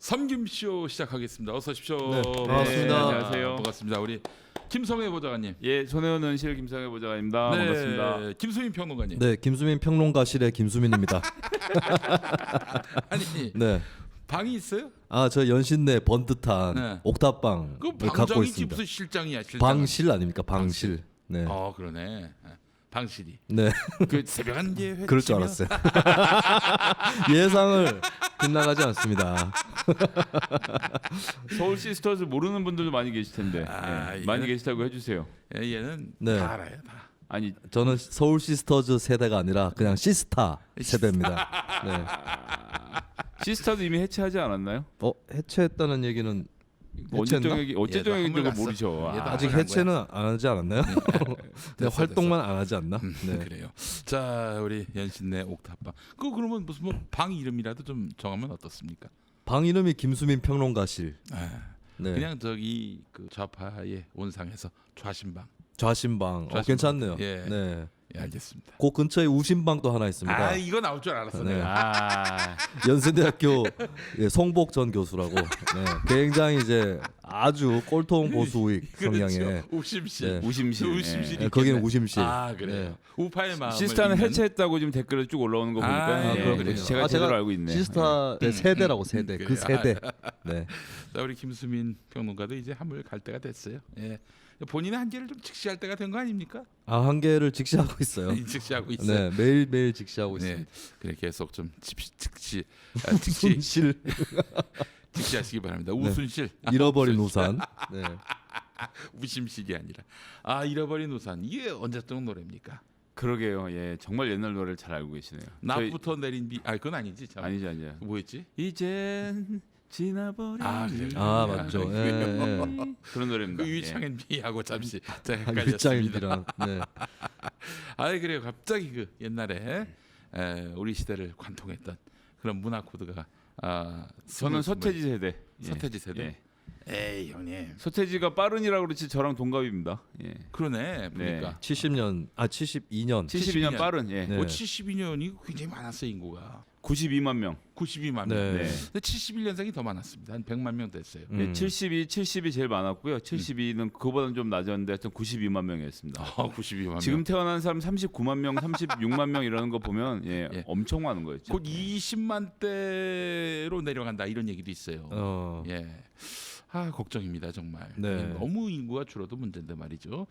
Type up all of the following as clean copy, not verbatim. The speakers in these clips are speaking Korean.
섬김쇼 시작하겠습니다. 어서 오십시오. 네, 반갑습니다. 안녕하세요. 반갑습니다. 우리 김성회 보좌관님. 예, 손혜원 은실 김성회 보좌관입니다. 네, 반갑습니다. 김수민 평론가님. 네, 김수민 평론가실의 김수민입니다. 아니 네. 방이 있어요? 아, 저 연신내 번듯한 네. 옥탑방을 그 갖고 방정이지 있습니다. 무슨 실장이야? 실장. 방실 아닙니까? 방실. 네. 그러네. 방실이. 네. 그 새벽 1시에 회 그럴 줄 알았어요. 예상을 빗나가지 않습니다. 서울 시스터즈 모르는 분들도 많이 계실 텐데 많이 계시다고 해주세요. 얘는 네. 다 알아요. 다. 아니 저는 서울 시스터즈 세대가 아니라 그냥 시스타 세대입니다. 네. 시스터도 이미 해체하지 않았나요? 해체했다는 얘기는 해체했나? 어쨌든 얘도 얘기 한물 그거 모르죠. 갔어. 얘도 아직 한물 간 해체는 안 하지 않았나요? 네, 됐어, 활동만 안 하지 않나? 네. 그래요. 자, 우리 연신내 옥탑방. 그러면 무슨 뭐 방 이름이라도 좀 정하면 어떻습니까? 방 이름이 김수민 평론가실. 네. 그냥 저기 그 좌파의 온상에서 좌신방. 좌신방. 좌신방. 괜찮네요. 예. 네. 예, 알겠습니다. 그 근처에 우신방도 하나 있습니다. 이거 나올 줄 알았어. 네. 내가. 연세대학교 송복 전 교수라고. 네. 굉장히 이제 아주 꼴통 보수익 성향의. 그렇죠. 우심실. 네. 우심실. 우심실이 네, 거기는 있겠네. 우심실. 그래요. 네. 우파의 마음을 시스타는 읽는 해체했다고 지금 댓글에 쭉 올라오는 거 보니까 그래요. 제가 제대로 알고 있네. 시스타 세대라고 세대. 그 그래요. 세대. 네. 자, 우리 김수민 평론가도 이제 한물 갈 때가 됐어요. 예. 본인의 한계를 좀 직시할 때가 된 거 아닙니까? 한계를 직시하고 있어요. 직시하고 있어요. 네, 매일 직시하고 네, 있습니다. 그래 계속 좀 직시 순실 직시하시기 바랍니다. 우순실, 잃어버린 우산. 네. 우심실이 아니라 잃어버린 우산. 이게 언제적 노래입니까? 그러게요. 예, 정말 옛날 노래를 잘 알고 계시네요. 낮부터 내린 비. 그건 아니지. 참. 아니죠. 뭐였지? 이젠 지나버린 그래요. 맞죠. 그 예. 그런 노래입니다. 그 유창한 비하고 잠시 제가 예. 헷갈렸습니다. 빗장인비랑. 네. 그래요. 갑자기 그 옛날에 우리 시대를 관통했던 그런 문화 코드가 저는 서태지 세대. 서태지 세대. 예. 에이 형님. 서태지가 빠른이라고 그렇지 저랑 동갑입니다. 예. 그러네. 보니까 72년. 72년 빠른. 예. 네. 72년이 굉장히 많았어요 인구가. 92만 명. 92만 네. 명. 네. 근데 71년생이 더 많았습니다. 한 100만 명 됐어요. 예, 70이 제일 많았고요. 72는 그거보다는 좀 낮았는데 하여튼 92만 명이었습니다. 92만 명. 지금 태어난 사람 39만 명, 36만 명 이러는 거 보면 엄청 많은 거였죠. 곧 20만 대로 내려간다 이런 얘기도 있어요. 예. 걱정입니다 정말. 네. 너무 인구가 줄어도 문제인데 말이죠.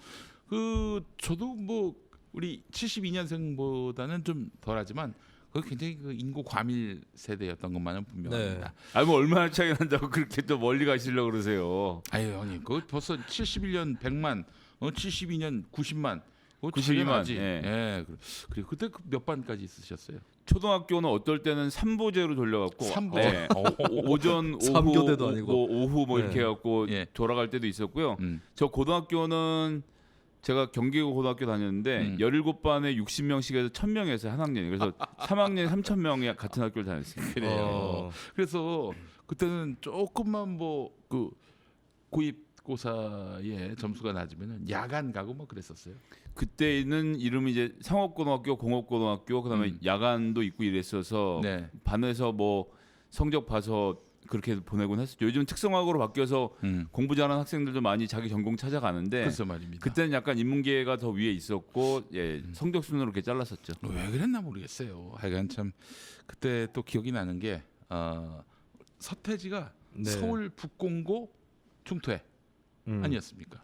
저도 뭐 우리 72년생보다는 좀 덜하지만 그 굉장히 그 인구 과밀 세대였던 것만은 분명합니다. 뭐 얼마나 차이 난다고 그렇게 또 멀리 가시려고 그러세요. 형님, 그 벌써 71년 100만, 72년 90만, 92만. 예. 그리고 그때 몇 반까지 있으셨어요? 초등학교는 어떨 때는 3보제로 돌려갖고 3보. 네. 오전, 오후, 삼교대도 아니고. 오후 뭐 이렇게 네. 해갖고 예. 돌아갈 때도 있었고요. 음. 저 고등학교는 제가 경기고 고등학교 다녔는데 17반에 60명씩 해서 1000명에서 한 학년이 그래서 3학년에 3000명이 같은 학교를 다녔습니다. 그래요. 그래서 그때는 조금만 뭐 그 고입고사에 점수가 낮으면 야간 가고 뭐 그랬었어요. 그때는 이름이 이제 상업고등학교, 공업고등학교, 그다음에 야간도 있고 이랬어서 네. 반에서 뭐 성적 봐서 그렇게 보내곤 했었죠. 요즘 특성화고로 바뀌어서 공부 잘하는 학생들도 많이 자기 전공 찾아가는데 그래서 말입니다. 그때는 약간 인문계가 더 위에 있었고 성적 순으로 이렇게 잘랐었죠. 왜 그랬나 모르겠어요. 하여간 참 그때 또 기억이 나는 게 서태지가 네. 서울 북공고 중퇴 아니었습니까?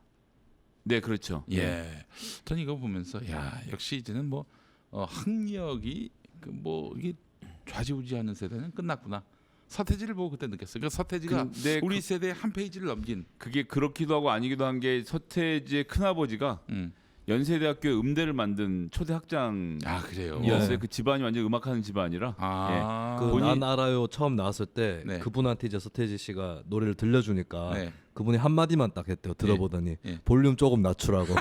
네, 그렇죠. 예. 전 이거 보면서 역시 이제는 뭐 학력이 뭐 이게 좌지우지하는 세대는 끝났구나. 서태지를 보고 그때 느꼈어요. 그러니까 서태지가 근데 우리 세대의 한 페이지를 넘긴. 그게 그렇기도 하고 아니기도 한 게 서태지의 큰아버지가 연세대학교 음대를 만든 초대 학장이었어요. 그래요. 네. 그 집안이 완전 음악하는 집안이라. 난 알아요 처음 나왔을 때 네. 그분한테 이제 서태지 씨가 노래를 들려주니까 네. 그분이 한 마디만 딱 했대요. 들어보더니 예. 볼륨 조금 낮추라고.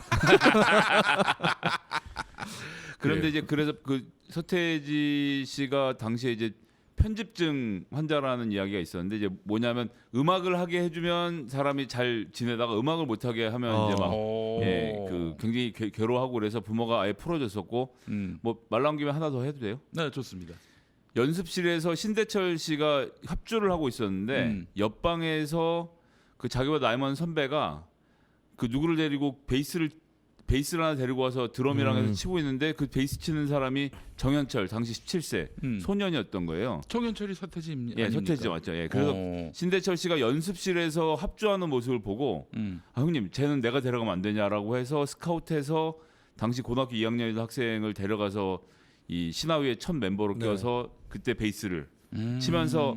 그런데 이제 그래서 그 서태지 씨가 당시에 이제 편집증 환자라는 이야기가 있었는데 이제 뭐냐면 음악을 하게 해주면 사람이 잘 지내다가 음악을 못하게 하면 이제 막 그 굉장히 괴로워하고 그래서 부모가 아예 풀어줬었고 뭐 말 나온 김에 하나 더 해도 돼요? 네, 좋습니다. 연습실에서 신대철 씨가 합주를 하고 있었는데 옆방에서 그 자기보다 나이 많은 선배가 그 누구를 데리고 베이스를 하나 데리고 와서 드럼이랑 해서 치고 있는데 그 베이스 치는 사람이 정현철 당시 17세 소년이었던 거예요. 정현철이 서태지 예, 서태지 맞죠. 예. 그래서 신대철 씨가 연습실에서 합주하는 모습을 보고 아, 형님 쟤는 내가 데려가면 안 되냐라고 해서 스카우트해서 당시 고등학교 2학년의 학생을 데려가서 이 신화위의 첫 멤버로 네. 껴서 그때 베이스를 치면서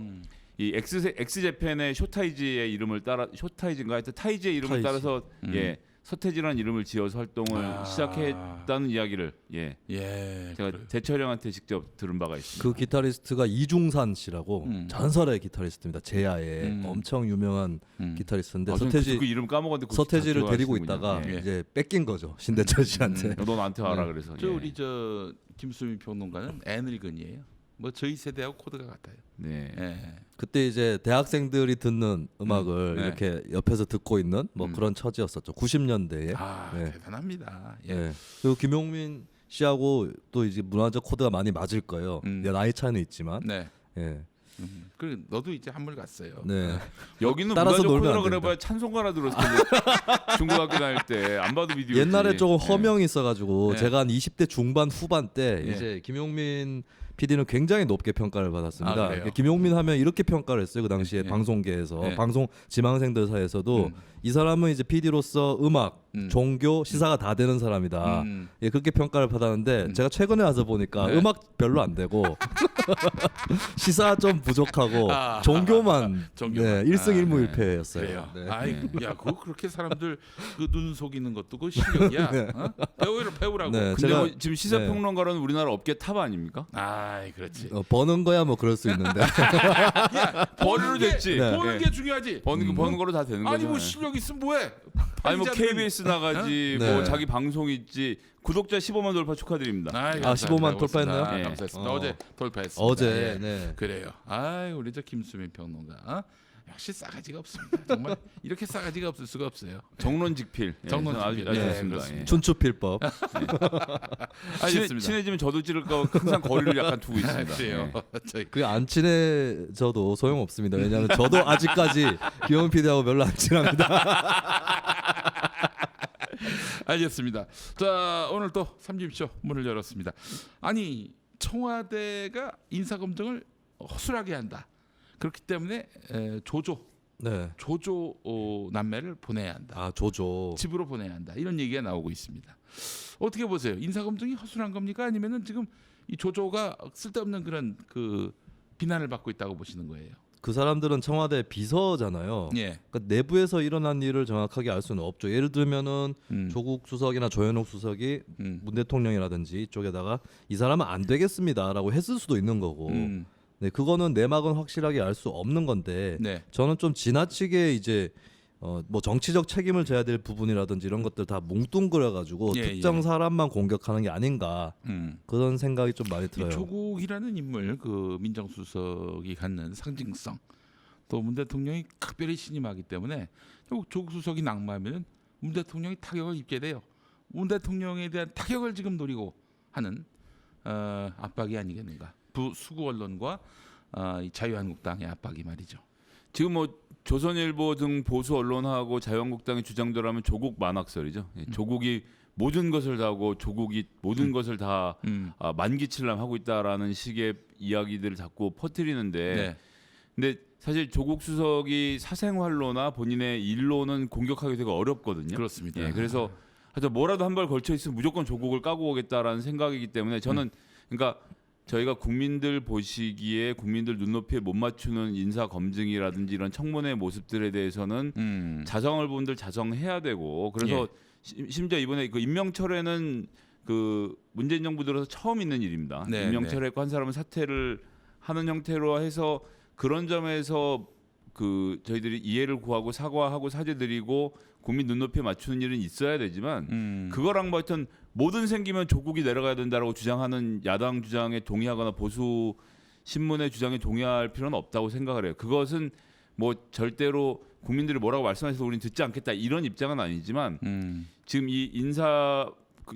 이 엑스제팬의 쇼타이지의 이름을 따라 쇼타이지인가 하여튼 타이지의 이름을 타이지. 따라서 예 서태지라는 이름을 지어서 활동을 아. 시작했다는 이야기를 예 예. 제가 그래. 대철 형한테 직접 들은 바가 있습니다. 그 기타리스트가 이중산 씨라고 전설의 기타리스트입니다. 제야의 엄청 유명한 기타리스트인데 서태지 그 이름 까먹었는데 그거 서태지를 다 데리고 기억하시는군요. 있다가 예. 이제 뺏긴 거죠. 신대철 씨한테. 너 나한테 알아 그래서 저 예. 우리 저 김수민 평론가는 애늙은이에요. 뭐 저희 세대하고 코드가 같아요. 네. 예. 그때 이제 대학생들이 듣는 음악을 네. 이렇게 옆에서 듣고 있는 뭐 그런 처지였었죠. 90년대에. 아 네. 대단합니다. 예. 네. 그리고 김용민 씨하고 또 이제 문화적 코드가 많이 맞을 거예요. 나이 차이는 있지만. 네. 예. 그리고 너도 이제 한물 갔어요. 네. 여기는 따라서 문화적 놀면 코드라 안 그래봐야 찬송가나 들었을 텐데 중고등학교 다닐 때 안 봐도 비디오 옛날에 조금 허명이 있어가지고 네. 제가 한 20대 중반 후반 때 예. 이제 김용민 PD는 굉장히 높게 평가를 받았습니다. 아, 그래요? 김용민 하면 이렇게 평가를 했어요. 그 당시에 예. 방송계에서 예. 방송 지망생들 사이에서도 이 사람은 이제 PD로서 음악, 종교, 시사가 다 되는 사람이다. 예, 그렇게 평가를 받았는데 제가 최근에 와서 보니까 네. 음악 별로 안 되고 시사 좀 부족하고 아. 종교만, 종교만. 네, 1승 아, 1무일패였어요. 그래요. 네. 아이고, 야, 그거 그렇게 사람들 그 눈 속이는 것도 그 실력이야. 어? 배우라고. 네, 근데 제가- 뭐 지금 시사평론가로는 우리나라 업계 탑 아닙니까? 아이, 그렇지. 버는 거야 뭐 그럴 수 있는데 야, 버는 게 됐지. 네. 버는 예. 게 중요하지. 버는 거로 다 되는 아니 거죠. 뭐 예. 실력 있으면 뭐해? 아니 뭐 팔리자면- KBS 나가지 네. 뭐 자기 방송 있지 구독자 15만 돌파 축하드립니다. 아이, 아, 15만 감사합니다. 돌파했나요? 아, 예. 감사했습니다. 어. 어제 돌파했습니다. 어제 예. 네. 그래요. 아, 우리 저 김수민 평론가 역시 싸가지가 없습니다. 정말 이렇게 싸가지가 없을 수가 없어요. 정론직필. 예, 정론직필. 아주 네, 좋습니다. 그렇습니다. 예. 춘추필법. 알겠습니다. 친해지면 저도 찌를까 항상 거리를 약간 두고 있습니다. 그래요. 예. 저희 그 안 친해져도 소용 없습니다. 왜냐하면 저도 아직까지 김용 PD하고 별로 안 친합니다. 알겠습니다. 자, 오늘 또 3집쇼 문을 열었습니다. 아니, 청와대가 인사검증을 허술하게 한다. 그렇기 때문에 조조 네. 남매를 보내야 한다. 아 조조. 집으로 보내야 한다. 이런 얘기가 나오고 있습니다. 어떻게 보세요? 인사검증이 허술한 겁니까? 아니면은 지금 이 조조가 쓸데없는 그런 그 비난을 받고 있다고 보시는 거예요? 그 사람들은 청와대 비서잖아요. 예. 그러니까 내부에서 일어난 일을 정확하게 알 수는 없죠. 예를 들면은 음. 조국 수석이나 조현옥 수석이 문 대통령이라든지 이쪽에다가 이 사람은 안 되겠습니다라고 했을 수도 있는 거고. 네, 그거는 내막은 확실하게 알 수 없는 건데 네. 저는 좀 지나치게 이제 뭐 정치적 책임을 져야 될 부분이라든지 이런 것들 다 뭉뚱그려 가지고 예, 특정 예. 사람만 공격하는 게 아닌가 그런 생각이 좀 많이 이 들어요. 조국이라는 인물, 그 민정수석이 갖는 상징성, 또 문 대통령이 특별히 신임하기 때문에 결국 조국 수석이 낙마하면 문 대통령이 타격을 입게 돼요. 문 대통령에 대한 타격을 지금 노리고 하는 압박이 아니겠는가? 수구 언론과 이 자유한국당의 압박이 말이죠. 지금 뭐 조선일보 등 보수 언론하고 자유한국당의 주장대로하면 조국 만학설이죠. 예, 조국이 모든 것을 다 하고 조국이 모든 것을 다 만기칠람 하고 있다라는 식의 이야기들을 자꾸 퍼뜨리는데 네. 근데 사실 조국 수석이 사생활로나 본인의 일로는 공격하기가 어렵거든요. 그렇습니다. 예, 그래서 하여튼 뭐라도 한 발 걸쳐 있으면 무조건 조국을 까고 오겠다라는 생각이기 때문에 저는 그러니까 저희가 국민들 보시기에 국민들 눈높이에 못 맞추는 인사 검증이라든지 이런 청문회 모습들에 대해서는 자성을 분들 자성해야 되고 그래서 심지어 이번에 그 임명철에는 그 문재인 정부 들어서 처음 있는 일입니다. 네, 임명철했고 한 사람은 사퇴를 하는 형태로 해서 그런 점에서 그 저희들이 이해를 구하고 사과하고 사죄드리고 국민 눈높이에 맞추는 일은 있어야 되지만 그거랑 뭐 하여튼 뭐든 생기면 조국이 내려가야 된다라고 주장하는 야당 주장에 동의하거나 보수 신문의 주장에 동의할 필요는 없다고 생각을 해요. 그것은 뭐 절대로 국민들이 뭐라고 말씀하셔서 우리는 듣지 않겠다 이런 입장은 아니지만 지금 이 인사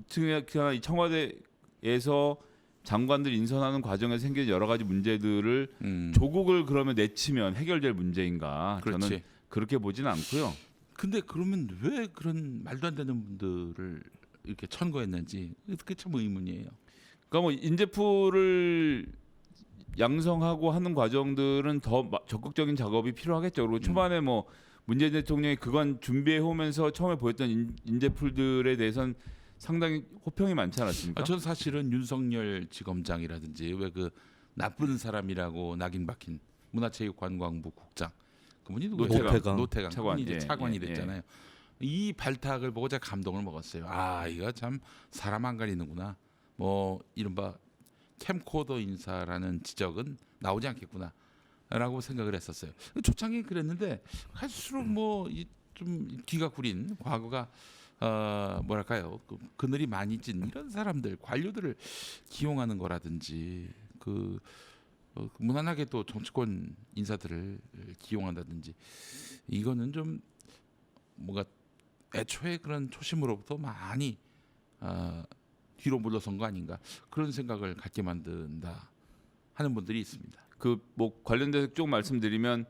특히나 이 청와대에서 장관들 인선하는 과정에서 생기는 여러 가지 문제들을 조국을 그러면 내치면 해결될 문제인가? 그렇지. 저는 그렇게 보지는 않고요. 근데 그러면 왜 그런 말도 안 되는 분들을 이렇게 천거했는지 그게 참 의문이에요. 그러니까 뭐 인재풀을 양성하고 하는 과정들은 더 적극적인 작업이 필요하겠죠. 그리고 초반에 뭐 문재인 대통령이 그건 준비해 오면서 처음에 보였던 인재풀들에 대해서는 상당히 호평이 많지 않았습니까? 저는 사실은 윤석열 지검장이라든지 왜 그 나쁜 사람이라고 낙인 박힌 문화체육관광부 국장 그분이 누구예요? 노태강 차관. 그분이 이제 예, 차관이 예, 됐잖아요. 이 발탁을 보고 제가 감동을 먹었어요. 아 이거 참 사람 안 가리는구나. 뭐 이른바 캠코더 인사라는 지적은 나오지 않겠구나라고 생각을 했었어요. 초창기 그랬는데 갈수록 뭐 좀 귀가 구린 과거가 뭐랄까요 그늘이 많이 찐 이런 사람들 관료들을 기용하는 거라든지 무난하게 또 정치권 인사들을 기용한다든지 이거는 좀 뭔가 애초에 그런 초심으로부터 많이 뒤로 물러선 거 아닌가 그런 생각을 갖게 만든다 하는 분들이 있습니다. 그 뭐 관련돼서 쭉 말씀드리면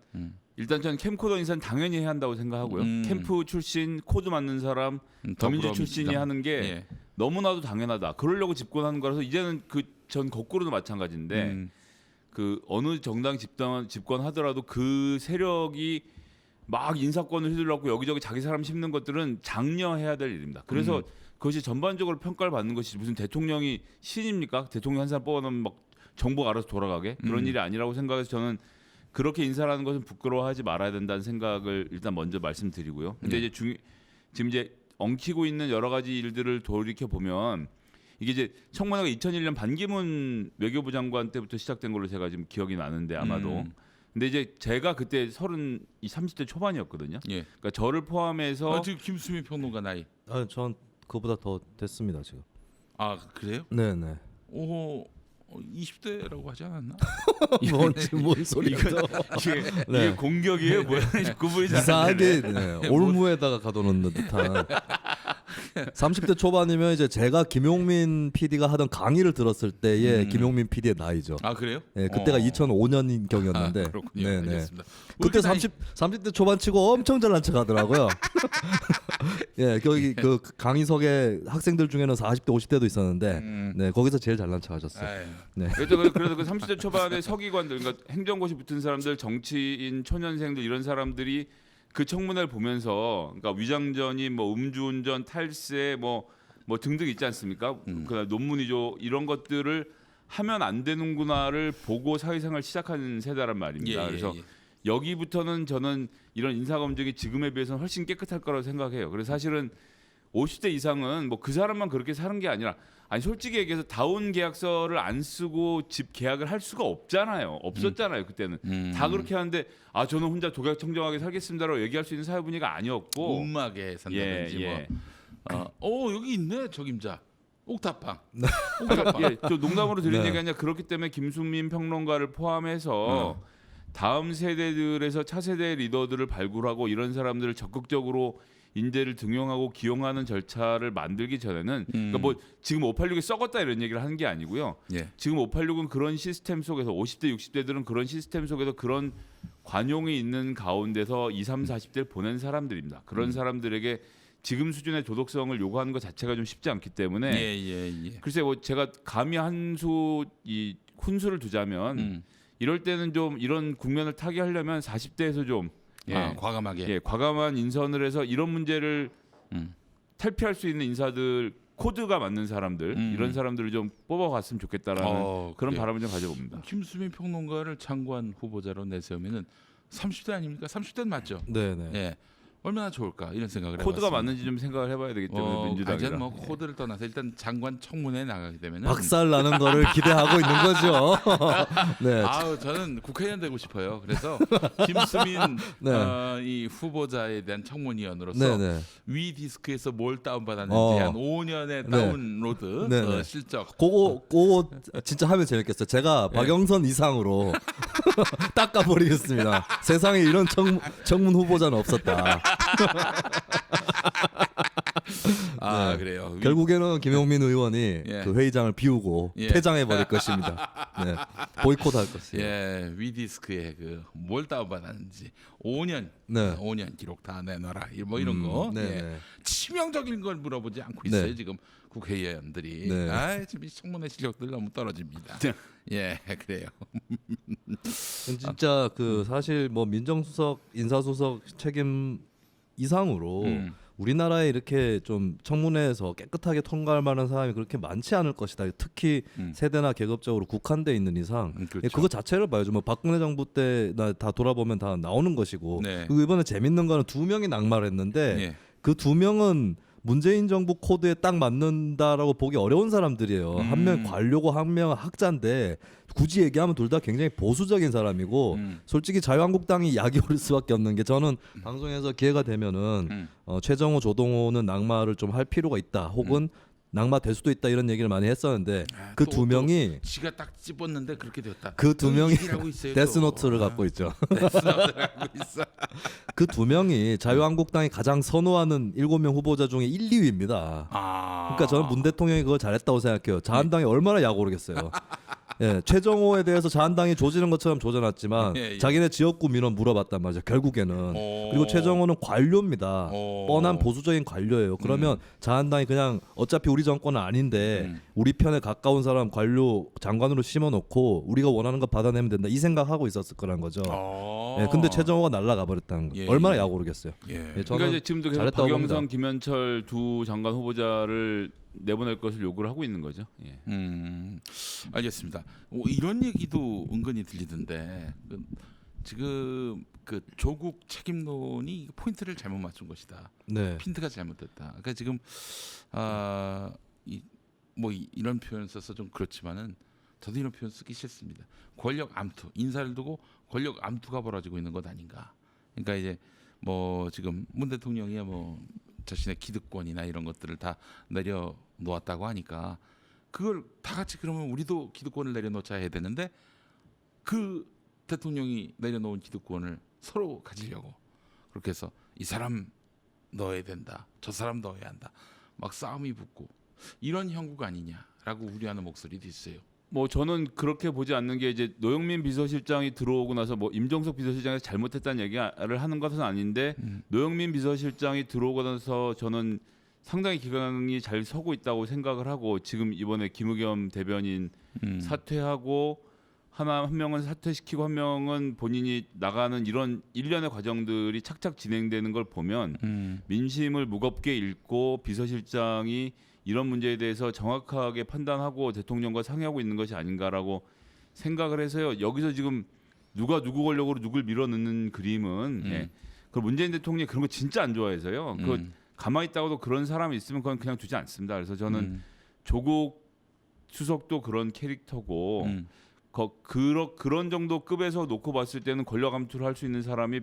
일단 저는 캠코더 인사는 당연히 해야 한다고 생각하고요. 캠프 출신 코드 맞는 사람 더민주 출신이 하는 게 예. 너무나도 당연하다. 그러려고 집권하는 거라서 이제는 전 거꾸로도 마찬가지인데 그 어느 정당 집권하더라도 그 세력이 막 인사권을 휘둘렀고 여기저기 자기 사람 심는 것들은 장려해야 될 일입니다. 그래서 그것이 전반적으로 평가를 받는 것이 무슨 대통령이 신입니까? 대통령 한 사람 뽑아놓으면 막 정부가 알아서 돌아가게 그런 일이 아니라고 생각해서 저는 그렇게 인사하는 것은 부끄러워하지 말아야 된다는 생각을 일단 먼저 말씀드리고요. 근데 이제 지금 이제 엉키고 있는 여러 가지 일들을 돌이켜 보면 이게 이제 청문회가 2001년 반기문 외교부 장관 때부터 시작된 걸로 제가 지금 기억이 나는데 아마도. 근데 이제 제가 그때 30대 초반이었거든요. 예. 그러니까 저를 포함해서 지금 김수미 평론가 나이. 전 그보다 더 됐습니다 지금. 아 그래요? 네네. 오 20대라고 하지 않았나? 뭔 소리죠? 이게 공격이에요? 뭐야? 구분이 잘 안 이상하게 되네. 올무에다가 가둬놓는 듯한. 30대 초반이면 이제 제가 김용민 PD가 하던 강의를 들었을 때의 김용민 PD의 나이죠. 아 그래요? 네, 그때가 2005년인 경이었는데. 그렇군요. 네네. 알겠습니다. 그때 30대 초반 치고 엄청 잘난 척하더라고요. 예, 거기 그 강의석에 학생들 중에는 40대, 50대도 있었는데, 네 거기서 제일 잘난 척하셨어요. 네. 그래서 그 30대 초반의 서기관들, 그러니까 행정고시 붙은 사람들, 정치인, 초년생들 이런 사람들이 그 청문회를 보면서, 그러니까 위장전이 뭐 음주운전, 탈세, 뭐 등등 있지 않습니까? 그 논문이죠. 이런 것들을 하면 안 되는구나를 보고 사회생활 시작하는 세대란 말입니다. 그래서 여기부터는 저는 이런 인사 검증이 지금에 비해서는 훨씬 깨끗할 거라고 생각해요. 그래서 사실은 50대 이상은 뭐 그 사람만 그렇게 사는 게 아니라 아니 솔직히 얘기해서 다운 계약서를 안 쓰고 집 계약을 할 수가 없잖아요. 없었잖아요. 그때는 다 그렇게 하는데 아 저는 혼자 독약 청정하게 살겠습니다라고 얘기할 수 있는 사회 분위기가 아니었고 음악에 산다든지 여기 있네 적임자 옥탑방. 또 농담으로 드린 네. 얘기 아니라 그렇기 때문에 김수민 평론가를 포함해서 다음 세대들에서 차세대 리더들을 발굴하고 이런 사람들을 적극적으로 인재를 등용하고 기용하는 절차를 만들기 전에는 그러니까 뭐 지금 586이 썩었다 이런 얘기를 하는 게 아니고요. 예. 지금 586은 그런 시스템 속에서 50대 60대들은 그런 시스템 속에서 그런 관용이 있는 가운데서 20, 30, 40대를 보낸 사람들입니다. 그런 사람들에게 지금 수준의 도덕성을 요구하는 것 자체가 좀 쉽지 않기 때문에 글쎄 뭐 제가 감히 한수 이 훈수를 두자면 이럴 때는 좀 이런 국면을 타개하려면 40대에서 좀 과감하게 과감한 인선을 해서 이런 문제를 탈피할 수 있는 인사들 코드가 맞는 사람들 이런 사람들을 좀 뽑아갔으면 좋겠다라는 그런 바람을 좀 가져봅니다. 김수민 평론가를 장관 후보자로 내세우면은 30대 아닙니까? 30대는 맞죠? 네네. 예. 얼마나 좋을까 이런 생각을 코드가 해봤습니다. 맞는지 좀 생각을 해봐야 되기 때문에 민주당이랑 뭐 코드를 떠나서 일단 장관 청문회에 나가게 되면은 박살 나는 거를 기대하고 있는 거죠. 네. 아우 저는 국회의원 되고 싶어요. 그래서 김수민 이 후보자에 대한 청문위원으로서 위 디스크에서 뭘 다운받았는지 한 5년의 다운로드 실적. 그거 진짜 하면 재밌겠어요. 제가 박영선 이상으로 닦아버리겠습니다. 세상에 이런 청문 후보자는 없었다. 아 네. 그래요. 결국에는 김용민 의원이 예. 그 회의장을 비우고 예. 퇴장해 버릴 것입니다. 네. 보이콧할 것이에요. 예, 위디스크에 그 뭘 다운받았는지 5년 네. 5년 기록 다 내놔라 뭐 이런 거 네. 예. 네. 치명적인 걸 물어보지 않고 있어요 네. 지금 국회의원들이. 네. 아 지금 이 청문회 실력들 너무 떨어집니다. 네. 예, 그래요. 진짜 그 사실 뭐 민정수석 인사수석 책임 이상으로 우리나라에 이렇게 좀 청문회에서 깨끗하게 통과할 만한 사람이 그렇게 많지 않을 것이다. 특히 세대나 계급적으로 국한돼 있는 이상 그렇죠. 그거 자체를 봐야죠. 뭐 박근혜 정부 때 다 돌아보면 다 나오는 것이고 네. 그리고 이번에 재밌는 거는 2명이 낙마를 했는데 예. 그 2명은 문재인 정부 코드에 딱 맞는다라고 보기 어려운 사람들이에요. 한 명 관료고 한 명은 학자인데 굳이 얘기하면 둘 다 굉장히 보수적인 사람이고 솔직히 자유한국당이 약이 오를 수밖에 없는 게 저는 방송에서 기회가 되면은 최정호, 조동호는 낙마를 좀 할 필요가 있다. 혹은 낙마될 수도 있다 이런 얘기를 많이 했었는데 그 또, 2명이 지가 딱 찝었는데 그렇게 됐다. 그 2명이 얘기를 있어요, 데스노트를 또. 갖고 있죠. 데스노트를 갖고 있어. 그 2명이 자유한국당이 가장 선호하는 7명 후보자 중에 1, 2위입니다. 아. 그러니까 저는 문 대통령이 그거 잘했다고 생각해요. 자한당이 얼마나 약 오르겠어요. 예, 최정호에 대해서 자한당이 조지는 것처럼 조져놨지만 예, 예. 자기네 지역구 민원 물어봤단 말이죠. 결국에는. 오. 그리고 최정호는 관료입니다. 오. 뻔한 보수적인 관료예요. 그러면 자한당이 그냥 어차피 우리 정권은 아닌데 우리 편에 가까운 사람 관료 장관으로 심어놓고 우리가 원하는 거 받아내면 된다 이 생각하고 있었을 거란 거죠. 예, 근데 최정호가 날아가 버렸다는 거. 예, 얼마나 예. 약 오르겠어요. 예. 예, 저는 그러니까 이제 지금도 계속 잘했다고 박영선, 봅니다. 김현철 두 장관 후보자를 내보낼 것을 요구를 하고 있는 거죠. 예. 알겠습니다. 이런 얘기도 은근히 들리던데 지금 그 조국 책임론이 포인트를 잘못 맞춘 것이다. 네. 핀트가 잘못됐다. 그러니까 지금 이런 표현 써서 좀 그렇지만은 저도 이런 표현 쓰기 싫습니다. 권력 암투, 인사를 두고 권력 암투가 벌어지고 있는 것 아닌가. 그러니까 이제 뭐 지금 문 대통령이 뭐 자신의 기득권이나 이런 것들을 다 내려놓았다고 하니까 그걸 다 같이 그러면 우리도 기득권을 내려놓자 해야 되는데 그 대통령이 내려놓은 기득권을 서로 가지려고 그렇게 해서 이 사람 넣어야 된다, 저 사람 넣어야 한다, 막 싸움이 붙고 이런 형국 아니냐라고 우려하는 목소리도 있어요. 뭐 저는 그렇게 보지 않는 게 이제 노영민 비서실장이 들어오고 나서 뭐 임종석 비서실장이 잘못했다는 얘기를 하는 것은 아닌데 노영민 비서실장이 들어오고 나서 저는 상당히 기강이 잘 서고 있다고 생각을 하고 지금 이번에 김의겸 대변인 사퇴하고 한 명은 사퇴시키고 한 명은 본인이 나가는 이런 일련의 과정들이 착착 진행되는 걸 보면 민심을 무겁게 읽고 비서실장이 이런 문제에 대해서 정확하게 판단하고 대통령과 상의하고 있는 것이 아닌가라고 생각을 해서요. 여기서 지금 누가 누구 권력으로 누굴 밀어넣는 그림은 예. 그 문재인 대통령이 그런 거 진짜 안 좋아해서요. 그 가만히 있다가도 그런 사람이 있으면 그건 그냥 두지 않습니다. 그래서 저는 조국 수석도 그런 캐릭터고 그런 정도 급에서 놓고 봤을 때는 권력 감투를 할 수 있는 사람이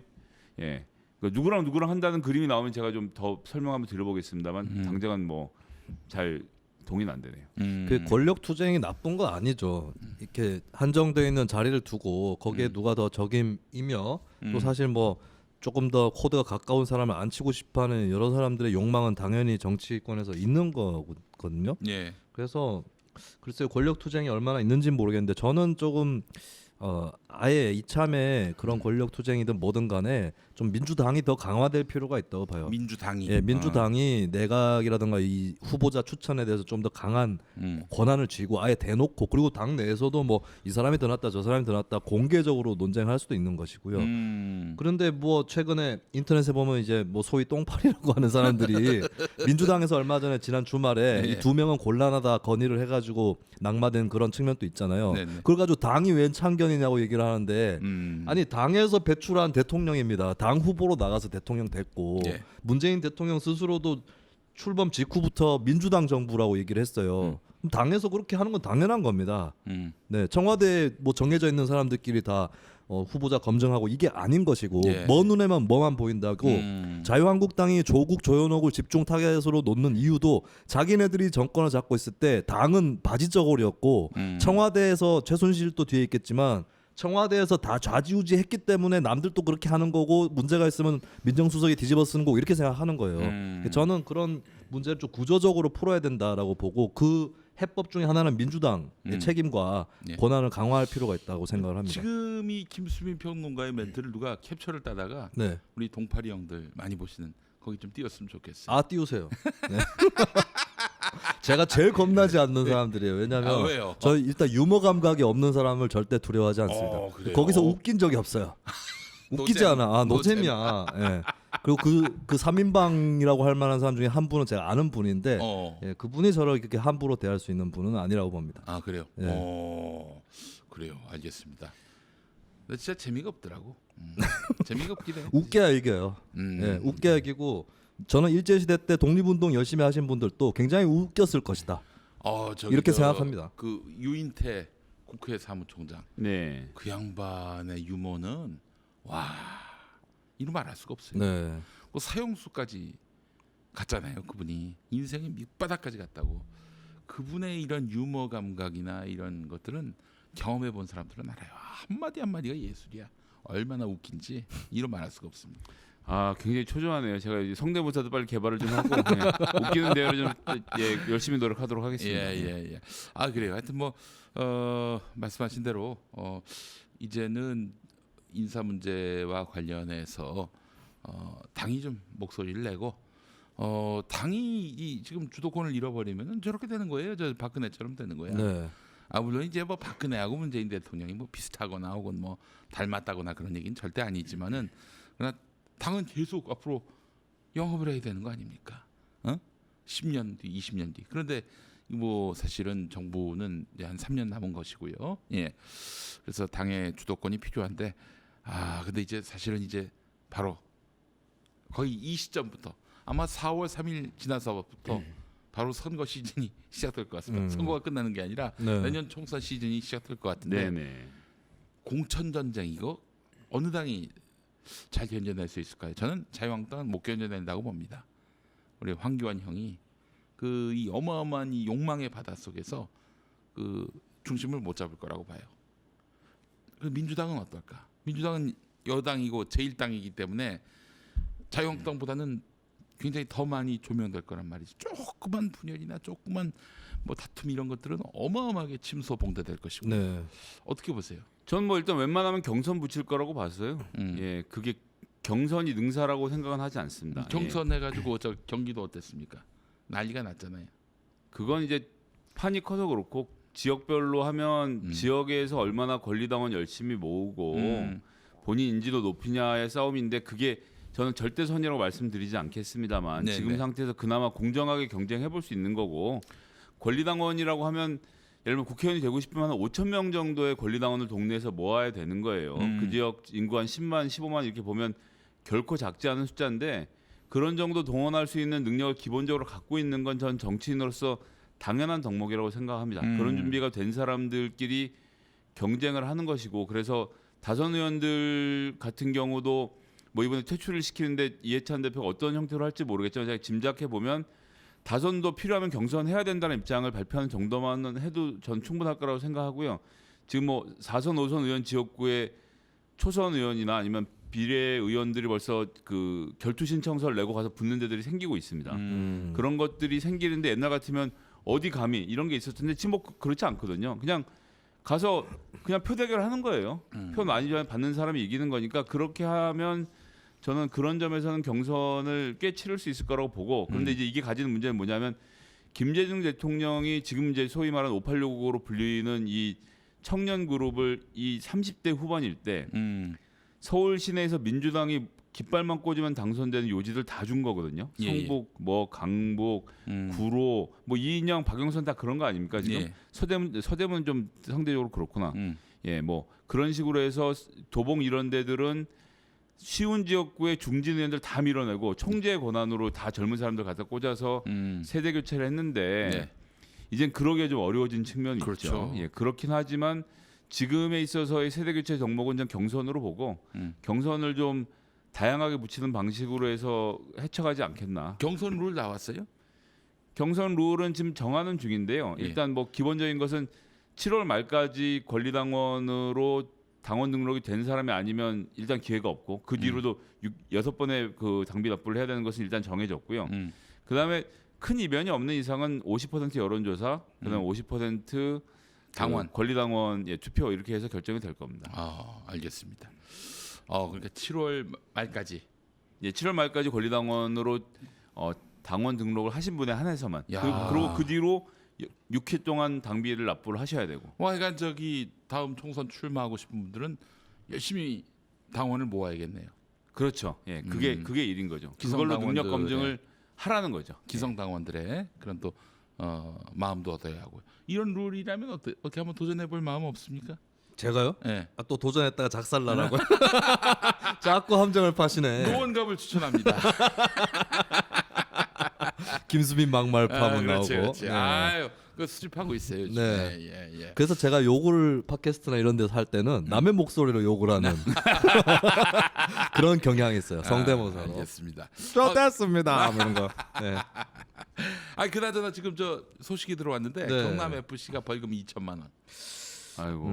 예. 그러니까 누구랑 한다는 그림이 나오면 제가 좀 더 설명 한번 드려보겠습니다만 당장은 뭐 잘 동의는 안 되네요. 그 권력 투쟁이 나쁜 건 아니죠. 이렇게 한정되어 있는 자리를 두고 거기에 누가 더 적임이며 또 사실 뭐 조금 더 코드가 가까운 사람을 앉히고 싶어하는 여러 사람들의 욕망은 당연히 정치권에서 있는 거거든요. 예. 그래서 글쎄요 권력 투쟁이 얼마나 있는지는 모르겠는데 저는 조금 아예 이참에 그런 권력 투쟁이든 뭐든 간에 좀 민주당이 더 강화될 필요가 있다고 봐요. 민주당이. 예, 민주당이 내각이라든가 이 후보자 추천에 대해서 좀 더 강한 권한을 쥐고 아예 대놓고 그리고 당 내에서도 뭐 이 사람이 더 낫다 저 사람이 더 낫다 공개적으로 논쟁할 수도 있는 것이고요. 그런데 뭐 최근에 인터넷에 보면 이제 뭐 소위 똥파리라고 하는 사람들이 민주당에서 얼마 전에 지난 주말에 네. 이 2명은 곤란하다 건의를 해가지고 낙마된 그런 측면도 있잖아요. 네네. 그걸 가지고 당이 왜 참견이냐고 얘기를 하는데 아니 당에서 배출한 대통령입니다. 당 후보로 나가서 대통령 됐고 예. 문재인 대통령 스스로도 출범 직후부터 민주당 정부라고 얘기를 했어요. 당에서 그렇게 하는 건 당연한 겁니다. 네, 청와대에 뭐 정해져 있는 사람들끼리 다 후보자 검증하고 이게 아닌 것이고 예. 먼 눈에만 뭐만 보인다고 자유한국당이 조국 조현옥을 집중 타겟으로 놓는 이유도 자기네들이 정권을 잡고 있을 때 당은 바지저고리였고 청와대에서 최순실도 뒤에 있겠지만 청와대에서 다 좌지우지했기 때문에 남들도 그렇게 하는 거고 문제가 있으면 민정수석이 뒤집어 쓰는 거고 이렇게 생각하는 거예요. 저는 그런 문제를 좀 구조적으로 풀어야 된다라고 보고 그 해법 중에 하나는 민주당의 책임과 예. 권한을 강화할 필요가 있다고 생각을 합니다. 지금 이 김수민 평론가의 멘트를 누가 캡처를 따다가 네. 우리 동파리 형들 많이 보시는 거기 좀 띄웠으면 좋겠어요. 아 띄우세요. 네. 제가 제일 겁나지 않는 사람들이에요. 왜냐하면 왜요? 저 일단 유머 감각이 없는 사람을 절대 두려워하지 않습니다. 그래요? 거기서 웃긴 적이 없어요. 웃기지 노잼. 않아. 아 노잼이야. 예. 그리고 그 3인방이라고 할 만한 사람 중에 한 분은 제가 아는 분인데 예, 그분이 저를 이렇게 함부로 대할 수 있는 분은 아니라고 봅니다. 아 그래요? 예. 그래요. 알겠습니다. 근데 진짜 재미가 없더라고. 재미가 없긴 해. 웃겨야 이겨요. 예, 웃겨야 이기고 저는 일제시대 때 독립운동 열심히 하신 분들도 굉장히 웃겼을 것이다. 저기 이렇게 생각합니다. 그 유인태 국회 사무총장 네. 그 양반의 유머는 와 이루 말할 수가 없어요. 네. 그 사형수까지 갔잖아요. 그분이 인생의 밑바닥까지 갔다고. 그분의 이런 유머 감각이나 이런 것들은 경험해 본 사람들은 알아요. 한마디 한마디가 예술이야. 얼마나 웃긴지 이루 말할 수가 없습니다. 아 굉장히 초조하네요. 제가 이제 성대모사도 빨리 개발을 좀 하고 웃기는 대로 좀 열심히 노력하도록 하겠습니다. 예. 아 그래요. 하여튼 뭐 말씀하신 대로 이제는 인사 문제와 관련해서 당이 좀 목소리를 내고 당이 지금 주도권을 잃어버리면 저렇게 되는 거예요. 저 박근혜처럼 되는 거야. 네. 물론 이제 뭐 박근혜하고 문재인 대통령이 뭐 비슷하거나 혹은 뭐 닮았다거나 그런 얘기는 절대 아니지만은 그러나 당은 계속 앞으로 영업을 해야 되는 거 아닙니까? 10년 뒤, 20년 뒤. 그런데 뭐 사실은 정부는 이제 한 3년 남은 것이고요. 예. 그래서 당의 주도권이 필요한데 근데 이제 사실은 이제 바로 거의 이 시점부터 아마 4월 3일 지나서부터 바로 선거 시즌이 시작될 것 같습니다. 선거가 끝나는 게 아니라 네. 내년 총선 시즌이 시작될 것 같은데 네네. 공천 전쟁 이거 어느 당이 잘 견뎌낼 수 있을까요? 저는 자유한국당은 못 견뎌낸다고 봅니다. 우리 황교안 형이 그 이 어마어마한 이 욕망의 바다 속에서 그 중심을 못 잡을 거라고 봐요. 그 민주당은 어떨까? 민주당은 여당이고 제1당이기 때문에 자유한국당보다는 굉장히 더 많이 조명될 거란 말이지. 조그만 분열이나 조그만 뭐 다툼 이런 것들은 어마어마하게 침소봉대될 것이고. 네. 어떻게 보세요? 전 뭐 일단 웬만하면 경선 붙일 거라고 봤어요. 음. 예, 그게 경선이 능사라고 생각은 하지 않습니다. 경선 해가지고 저 경기도 어땠습니까? 난리가 났잖아요. 그건 이제 판이 커서 그렇고 지역별로 하면 지역에서 얼마나 권리당원 열심히 모으고 본인 인지도 높이냐의 싸움인데 그게 저는 절대 선이라고 말씀드리지 않겠습니다만 네네. 지금 상태에서 그나마 공정하게 경쟁해 볼 수 있는 거고 권리당원이라고 하면 예를 들면 국회의원이 되고 싶으면 한 5천 명 정도의 권리당원을 동네에서 모아야 되는 거예요. 그 지역 인구 한 10만, 15만 이렇게 보면 결코 작지 않은 숫자인데 그런 정도 동원할 수 있는 능력을 기본적으로 갖고 있는 건 전 정치인으로서 당연한 덕목이라고 생각합니다. 그런 준비가 된 사람들끼리 경쟁을 하는 것이고 그래서 다선 의원들 같은 경우도 뭐 이번에 퇴출을 시키는데 이해찬 대표가 어떤 형태로 할지 모르겠지만 제가 짐작해 보면 다선도 필요하면 경선해야 된다는 입장을 발표하는 정도만 해도 전 충분할 거라고 생각하고요. 지금 뭐 4선, 5선 의원 지역구에 초선 의원이나 아니면 비례 의원들이 벌써 그 결투 신청서를 내고 가서 붙는 데들이 생기고 있습니다. 그런 것들이 생기는데 옛날 같으면 어디 감히 이런 게 있었을 텐데 지금 뭐 그렇지 않거든요. 그냥 가서 그냥 표 대결하는 거예요. 표 많이 받는 사람이 이기는 거니까 그렇게 하면 저는 그런 점에서는 경선을 꽤 치를 수 있을 거라고 보고 그런데 이제 이게 가지는 문제는 뭐냐면 김대중 대통령이 지금 이제 소위 말하는 586으로 불리는 이 청년 그룹을 이 30대 후반일 때 서울 시내에서 민주당이 깃발만 꽂으면 당선되는 요지들 다 준 거거든요. 예, 성북, 뭐 강북, 구로, 뭐 이인영, 박영선 다 그런 거 아닙니까 지금? 예. 서대문 좀 상대적으로 그렇구나. 예, 뭐 그런 식으로 해서 도봉 이런 데들은 쉬운 지역구의 중진 의원들 다 밀어내고 총재 권한으로 다 젊은 사람들 갖다 꽂아서 세대 교체를 했는데 네. 이젠 그러기에 좀 어려워진 측면이 그렇죠. 있죠. 예, 그렇긴 하지만 지금에 있어서의 세대 교체 덕목은 전 경선으로 보고 경선을 좀 다양하게 붙이는 방식으로 해서 헤쳐가지 않겠나. 경선 룰 나왔어요? 경선 룰은 지금 정하는 중인데요. 예. 일단 뭐 기본적인 것은 7월 말까지 권리당원으로 당원 등록이 된 사람이 아니면 일단 기회가 없고 그 뒤로도 6번의 그 당비 납부를 해야 되는 것은 일단 정해졌고요. 그다음에 큰 이변이 없는 이상은 50% 여론조사, 그다음에 50% 당원, 권리당원 투표 이렇게 해서 결정이 될 겁니다. 알겠습니다. 그러니까 7월 말까지. 7월 말까지 권리당원으로 당원 등록을 하신 분에 한해서만. 야. 그리고 그 뒤로 6회 동안 당비를 납부를 하셔야 되고. 그러니까 저기 다음 총선 출마하고 싶은 분들은 열심히 당원을 모아야겠네요. 그렇죠. 예, 그게 일인 거죠. 그걸로 기성당원들의- 능력 검증을 하라는 거죠. 기성 당원들의 그런 또 마음도 얻어야 하고 이런 룰이라면 어떻게 한번 도전해 볼 마음 없습니까? 제가요? 네. 또 도전했다가 작살나라고. 자꾸 함정을 파시네. 노원갑을 추천합니다. 김수민 막말 파문 그렇지, 나오고. 그렇지. 네. 아유, 그 수집하고 있어요. 요즘. 네. 예. 그래서 제가 욕을 팟캐스트나 이런 데서 할 때는 남의 목소리로 욕을 하는 그런 경향이 있어요. 성대모사로. 알겠습니다. 좋겠습니다. 이런 거. 네. 그나저나 지금 저 소식이 들어왔는데 네. 경남 FC가 벌금 2천만 원. 아이고.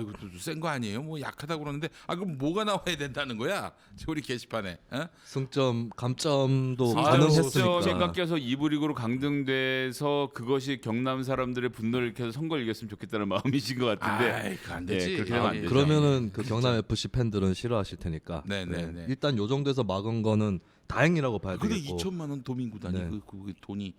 이것도 센 거 아니에요? 뭐 약하다고 그러는데 그럼 뭐가 나와야 된다는 거야? 우리 게시판에. 승점, 감점도 승점, 가능했으니까. 승점이 깎여서 2부 리그로 강등돼서 그것이 경남 사람들의 분노를 일으켜서 선거를 이겼으면 좋겠다는 마음이신 것 같은데. 안 되지. 그렇게 되면 안 되죠. 그러면은 그 경남 FC 팬들은 싫어하실 테니까. 네. 일단 요 정도에서 막은 거는 다행이라고 봐야 근데 되겠고. 2천만 원 도민구단이 네. 그 돈이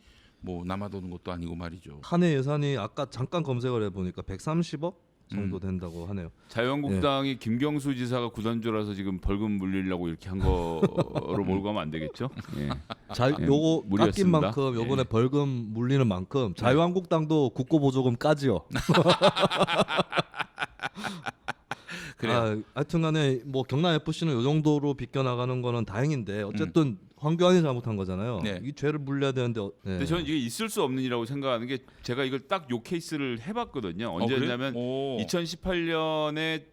뭐 남아도는 것도 아니고 말이죠. 한 해 예산이 아까 잠깐 검색을 해보니까 130억 정도 된다고 하네요. 자유한국당이 김경수 지사가 구단주라서 지금 벌금 물리려고 이렇게 한 거로 몰고 가면 안 되겠죠? 예. 요거 깎인 무리였습니다. 만큼 요번에 예. 벌금 물리는 만큼 자유한국당도 국고보조금 까지요. 그래요. 하여튼간에 뭐 경남 FC는 요 정도로 비껴나가는 거는 다행인데 어쨌든 황교안이 잘못한 거잖아요. 네. 이 죄를 물려야 되는데. 네. 근데 저는 이게 있을 수 없는 일이라고 생각하는 게 제가 이걸 딱 요 케이스를 해봤거든요. 언제냐면 2018년에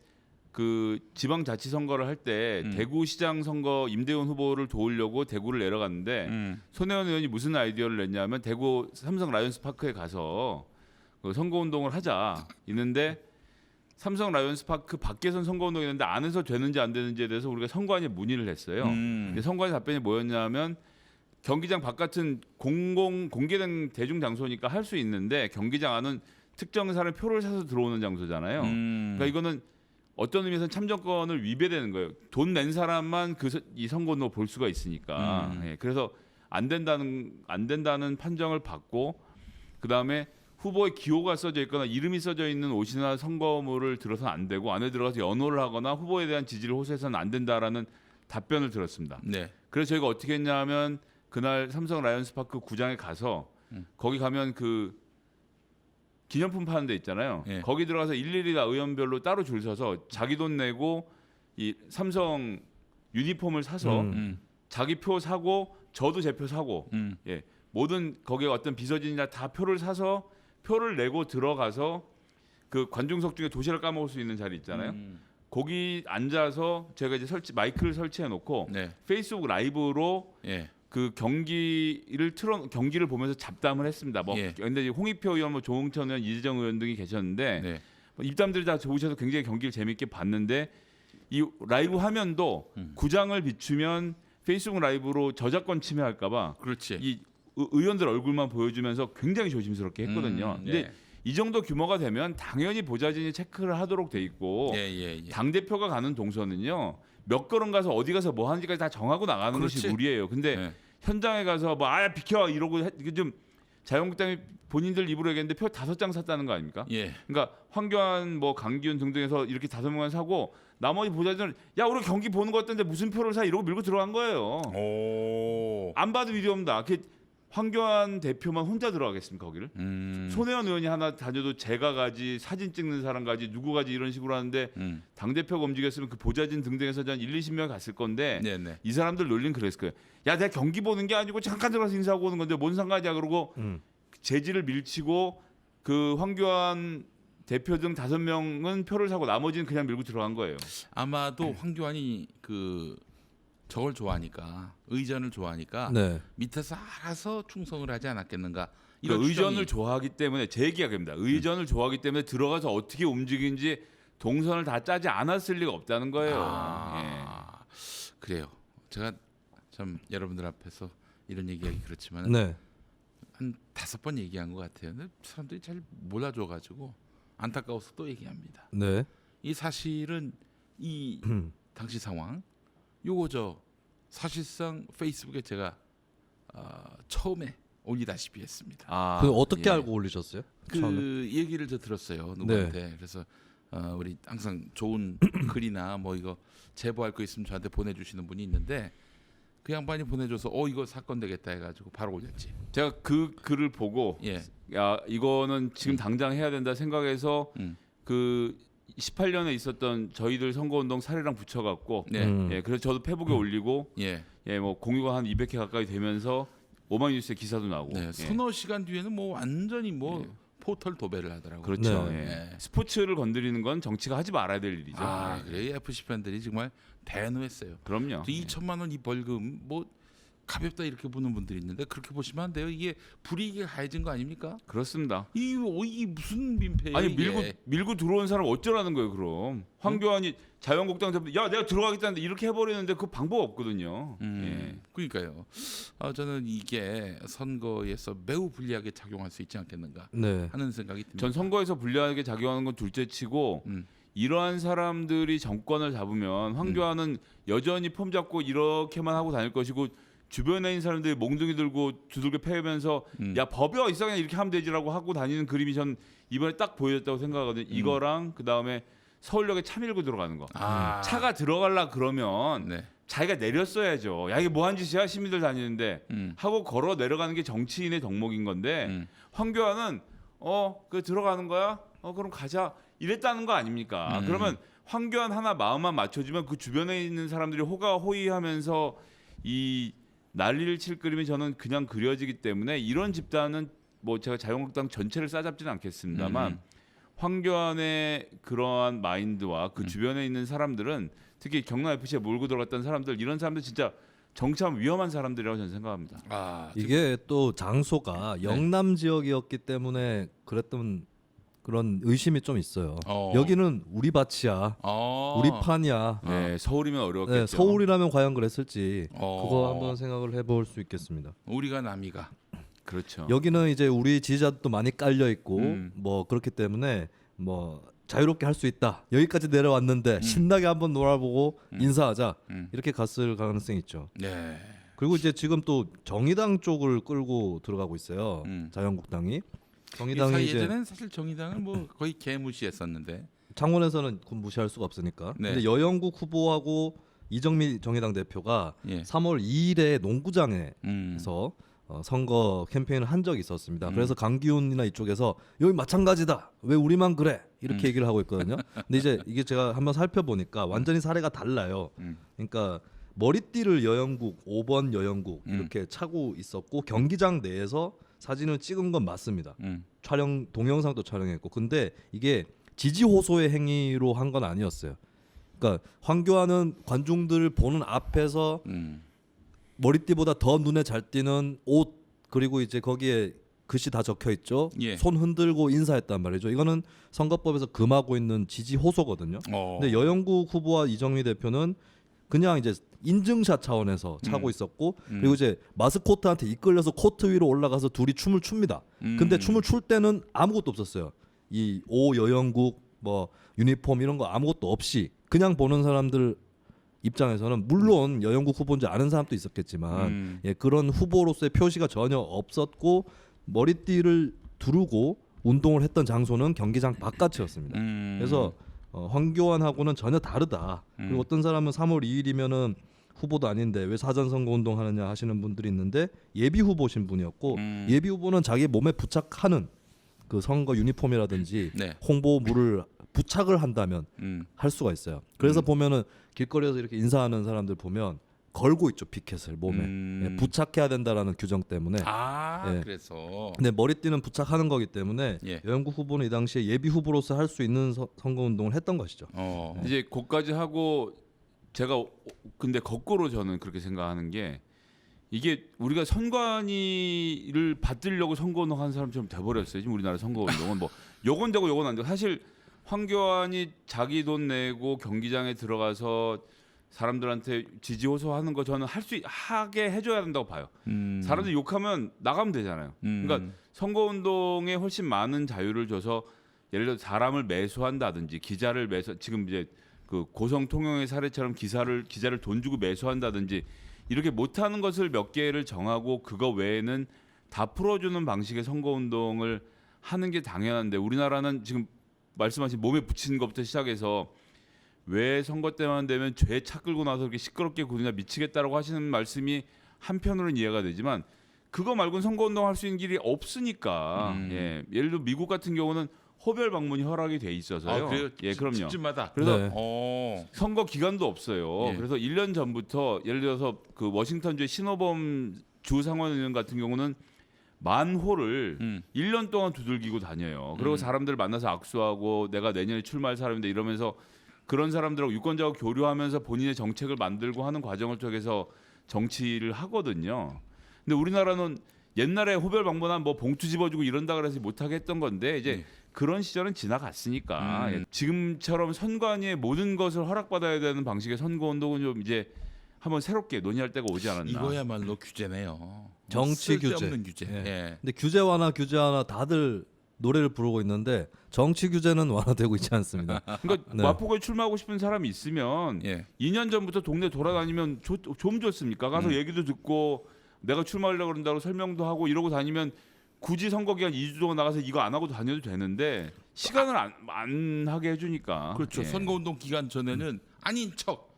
그 지방자치선거를 할 때 대구시장 선거 임대원 후보를 도우려고 대구를 내려갔는데 손혜원 의원이 무슨 아이디어를 냈냐면 대구 삼성 라이온스 파크에 가서 그 선거운동을 하자 있는데 삼성 라이온스 파크 밖에선 선거운동이 있는데 안에서 되는지 안 되는지에 대해서 우리가 선관위에 문의를 했어요. 근데 선관위 답변이 뭐였냐면 경기장 바깥은 공개된 대중 장소니까 할 수 있는데 경기장 안은 특정 사람 표를 사서 들어오는 장소잖아요. 그러니까 이거는 어떤 의미에서는 참정권을 위배되는 거예요. 돈 낸 사람만 이 선거운동 볼 수가 있으니까. 예, 그래서 안 된다는 판정을 받고 그 다음에 후보의 기호가 써져 있거나 이름이 써져 있는 옷이나 선거물을 들어서는 안 되고 안에 들어가서 연호를 하거나 후보에 대한 지지를 호소해서는 안 된다라는 답변을 들었습니다. 네. 그래서 저희가 어떻게 했냐면 그날 삼성 라이온스 파크 구장에 가서 거기 가면 그 기념품 파는 데 있잖아요. 예. 거기 들어가서 일일이 다 의원별로 따로 줄 서서 자기 돈 내고 이 삼성 유니폼을 사서 자기 표 사고 저도 제 표 사고 예. 모든 거기에 어떤 비서진이나 다 표를 사서 표를 내고 들어가서 그 관중석 중에 도시락 까먹을 수 있는 자리 있잖아요. 거기 앉아서 제가 이제 마이크를 설치해 놓고 네. 페이스북 라이브로 예. 그 경기를 보면서 잡담을 했습니다. 뭐 예. 근데 이제 홍익표 의원, 뭐 조홍천 의원, 이재정 의원 등이 계셨는데 네. 뭐 입담들이 다 좋으셔서 굉장히 경기를 재밌게 봤는데 이 라이브 화면도 구장을 비추면 페이스북 라이브로 저작권 침해할까봐 그렇지. 이 의원들 얼굴만 보여주면서 굉장히 조심스럽게 했거든요. 근데 예. 이 정도 규모가 되면 당연히 보좌진이 체크를 하도록 돼 있고 예. 당 대표가 가는 동선은요 몇 걸음 가서 어디 가서 뭐 하는지까지 다 정하고 나가는 그렇지. 것이 룰이에요. 근데 예. 현장에 가서 뭐 비켜 이러고 이게 좀 자유한국당이 본인들 입으로 얘기했는데 표 5장 샀다는 거 아닙니까? 예. 그러니까 황교안, 뭐 강기훈 등등해서 이렇게 5명만 사고 나머지 보좌진을 야 우리 경기 보는 거 같던데 무슨 표를 사 이러고 밀고 들어간 거예요. 오. 안 봐도 위험다. 황교안 대표만 혼자 들어가겠습니까 거기를? 손혜원 의원이 하나 다녀도 제가 가지 사진 찍는 사람 가지 누구 가지 이런 식으로 하는데 당 대표가 움직였으면 그 보좌진 등등해서 한 1-20명 갔을 건데 네네. 이 사람들 논리는 그랬을 거예요. 야 내가 경기 보는 게 아니고 잠깐 들어가서 인사하고 오는 건데 뭔 상관이야 그러고 재질을 밀치고 그 황교안 대표 등 5명은 표를 사고 나머지는 그냥 밀고 들어간 거예요. 아마도 황교안이 저걸 좋아하니까 의전을 좋아하니까 네. 밑에서 알아서 충성을 하지 않았겠는가 그러니까 이런 의전을 추정이- 좋아하기 때문에 제 얘기가 됩니다. 의전을 좋아하기 때문에 들어가서 어떻게 움직이는지 동선을 다 짜지 않았을 리가 없다는 거예요. 아, 그래요. 제가 참 여러분들 앞에서 이런 얘기하기 그렇지만 네. 한 5번 얘기한 것 같아요. 근데 사람들이 잘 몰라줘가지고 안타까워서 또 얘기합니다. 네. 이 사실은 이 당시 상황 요거 사실상 페이스북에 제가 처음에 올리다시피 했습니다. 아, 그 어떻게 예. 알고 올리셨어요? 그 처음에? 얘기를 저 들었어요 누구한테. 그래서 우리 항상 좋은 글이나 뭐 이거 제보할 거 있으면 저한테 보내주시는 분이 있는데 그 양반이 보내줘서 이거 사건 되겠다 해가지고 바로 올렸지. 제가 그 글을 보고 예. 야 이거는 지금 당장 해야 된다 생각해서 음. 그 18년에 있었던 저희들 선거운동 사례랑 붙여갖고 네. 예, 그래서 저도 페북에 올리고 예. 예, 뭐 공유가 한 200회 가까이 되면서 오마이뉴스에 기사도 나오고 네. 예. 서너 시간 뒤에는 뭐 완전히 뭐 포털 도배를 하더라고요. 그렇죠. 네. 예. 네. 스포츠를 건드리는 건 정치가 하지 말아야 될 일이죠. 예. 그래 FC 팬들이 정말 대노했어요. 그럼요. 2천만 원 이 벌금 뭐 가볍다 이렇게 보는 분들이 있는데 그렇게 보시면 안 돼요. 이게 불이익이 가해진 거 아닙니까? 그렇습니다. 이게 무슨 민폐예요? 아니 이게. 밀고 들어온 사람 어쩌라는 거예요, 그럼. 황교안이 자유한국당 대표 야 내가 들어가겠다는데 이렇게 해버리는데 그 방법 없거든요. 예. 그러니까요. 저는 이게 선거에서 매우 불리하게 작용할 수 있지 않겠는가 네. 하는 생각이 듭니다. 전 선거에서 불리하게 작용하는 건 둘째치고 음. 이러한 사람들이 정권을 잡으면 황교안은 여전히 폼 잡고 이렇게만 하고 다닐 것이고 주변에 있는 사람들이 몽둥이 들고 두들겨 패면서 야 법이 어딨어 그냥 이렇게 하면 되지라고 하고 다니는 그림이 전 이번에 딱 보여졌다고 생각하거든요. 이거랑 그 다음에 서울역에 차 밀고 들어가는 거. 차가 들어갈라 그러면 네. 자기가 내렸어야죠. 야 이게 뭐한 짓이야 시민들 다니는데 하고 걸어 내려가는 게 정치인의 덕목인 건데 황교안은 그 들어가는 거야? 그럼 가자 이랬다는 거 아닙니까? 그러면 황교안 하나 마음만 맞춰주면 그 주변에 있는 사람들이 호가호위하면서 이 난리를 칠 그림이 저는 그냥 그려지기 때문에 이런 집단은 뭐 제가 자유한국당 전체를 싸잡지는 않겠습니다만 황교안의 그러한 마인드와 그 주변에 있는 사람들은 특히 경남 FC에 몰고 들어갔던 사람들 이런 사람들 진짜 정치하면 위험한 사람들이라고 저는 생각합니다. 이게 또 장소가 영남 지역이었기 때문에 그랬던 그런 의심이 좀 있어요. 여기는 우리 밭이야, 우리 판이야. 네, 서울이면 어려웠겠죠. 네, 서울이라면 과연 그랬을지 그거 한번 생각을 해볼 수 있겠습니다. 우리가 남이가 그렇죠. 여기는 이제 우리 지지자도 많이 깔려 있고 뭐 그렇기 때문에 뭐 자유롭게 할 수 있다. 여기까지 내려왔는데 신나게 한번 놀아보고 인사하자. 이렇게 갔을 가능성이 있죠. 네. 그리고 이제 지금 또 정의당 쪽을 끌고 들어가고 있어요. 자유한국당이. 정의당이 이제 예전에는 사실 정의당은 뭐 거의 개무시했었는데 창원에서는 군 무시할 수가 없으니까. 네. 근데 여영국 후보하고 이정미 정의당 대표가 예. 3월 2일에 농구장에서 선거 캠페인을 한 적이 있었습니다. 그래서 강기훈이나 이쪽에서 여기 마찬가지다. 왜 우리만 그래? 이렇게 얘기를 하고 있거든요. 근데 이제 이게 제가 한번 살펴보니까 완전히 사례가 달라요. 그러니까 머리띠를 여영국 5번 여영국 이렇게 차고 있었고 경기장 내에서 사진을 찍은 건 맞습니다. 촬영 동영상도 촬영했고 근데 이게 지지 호소의 행위로 한 건 아니었어요. 그러니까 황교안은 관중들 보는 앞에서 머리띠보다 더 눈에 잘 띄는 옷 그리고 이제 거기에 글씨 다 적혀 있죠. 예. 손 흔들고 인사했단 말이죠. 이거는 선거법에서 금하고 있는 지지 호소거든요. 근데 여영국 후보와 이정미 대표는 그냥 이제 인증샷 차원에서 차고 있었고 그리고 이제 마스코트한테 이끌려서 코트 위로 올라가서 둘이 춤을 춥니다. 근데 춤을 출 때는 아무것도 없었어요. 이 오 여영국 뭐 유니폼 이런 거 아무것도 없이 그냥 보는 사람들 입장에서는 물론 여영국 후보인지 아는 사람도 있었겠지만 예, 그런 후보로서의 표시가 전혀 없었고 머리띠를 두르고 운동을 했던 장소는 경기장 바깥이었습니다. 그래서 황교안하고는 전혀 다르다. 그리고 어떤 사람은 3월 2일이면은 후보도 아닌데 왜 사전 선거 운동 하느냐 하시는 분들이 있는데 예비 후보신 분이었고 예비 후보는 자기 몸에 부착하는 그 선거 유니폼이라든지 네. 홍보물을 부착을 한다면 할 수가 있어요. 그래서 보면은 길거리에서 이렇게 인사하는 사람들 보면 걸고 있죠 피켓을 몸에 예, 부착해야 된다라는 규정 때문에. 예. 그래서 근데 머리띠는 부착하는 거기 때문에 예. 여영국 후보는 이 당시에 예비 후보로서 할 수 있는 선거 운동을 했던 것이죠. 이제 거기까지 하고 제가 근데 거꾸로 저는 그렇게 생각하는 게 이게 우리가 선관위를 받들려고 선거운동 하는 사람처럼 돼버렸어요. 지금 우리나라 선거운동은 뭐 요건 되고 요건 안 되고 사실 황교안이 자기 돈 내고 경기장에 들어가서 사람들한테 지지 호소하는 거 저는 하게 해줘야 된다고 봐요. 사람들 욕하면 나가면 되잖아요. 그러니까 선거운동에 훨씬 많은 자유를 줘서 예를 들어 사람을 매수한다든지 기자를 지금 이제 그 고성 통영의 사례처럼 기자를 돈 주고 매수한다든지 이렇게 못하는 것을 몇 개를 정하고 그거 외에는 다 풀어주는 방식의 선거운동을 하는 게 당연한데 우리나라는 지금 말씀하신 몸에 붙이는 것부터 시작해서 왜 선거 때만 되면 죄 차 끌고 나서 그렇게 시끄럽게 구느냐 미치겠다라고 하시는 말씀이 한편으로는 이해가 되지만 그거 말고는 선거운동 할 수 있는 길이 없으니까 예. 예를 들어 미국 같은 경우는 호별 방문이 허락이 돼 있어서요. 그래요? 예, 그럼요. 집집마다. 그래서 네. 선거 기간도 없어요. 예. 그래서 1년 전부터 예를 들어서 그 워싱턴주의 신호범 주 상원의원 같은 경우는 만 호를 1년 동안 두들기고 다녀요. 그리고 사람들 만나서 악수하고 내가 내년에 출마할 사람인데 이러면서 그런 사람들하고 유권자하고 교류하면서 본인의 정책을 만들고 하는 과정을 통해서 정치를 하거든요. 근데 우리나라는 옛날에 호별 방문한 뭐 봉투 집어주고 이런다 그래서 못하게 했던 건데 이제 그런 시절은 지나갔으니까 예. 지금처럼 선관위의 모든 것을 허락받아야 되는 방식의 선거운동은 좀 이제 한번 새롭게 논의할 때가 오지 않았나. 이거야말로 규제네요. 정치 규제. 쓸데없는 규제. 예. 예. 근데 규제 완화 다들 노래를 부르고 있는데 정치 규제는 완화되고 있지 않습니다. 그러니까 네. 마포구에 출마하고 싶은 사람이 있으면 예. 2년 전부터 동네 돌아다니면 좀 좋습니까? 가서 얘기도 듣고 내가 출마하려고 그런다고 설명도 하고 이러고 다니면 굳이 선거 기간 2주 동안 나가서 이거 안 하고 다녀도 되는데 시간을 안 하게 해주니까. 그렇죠. 예. 선거운동 기간 전에는 아닌 척,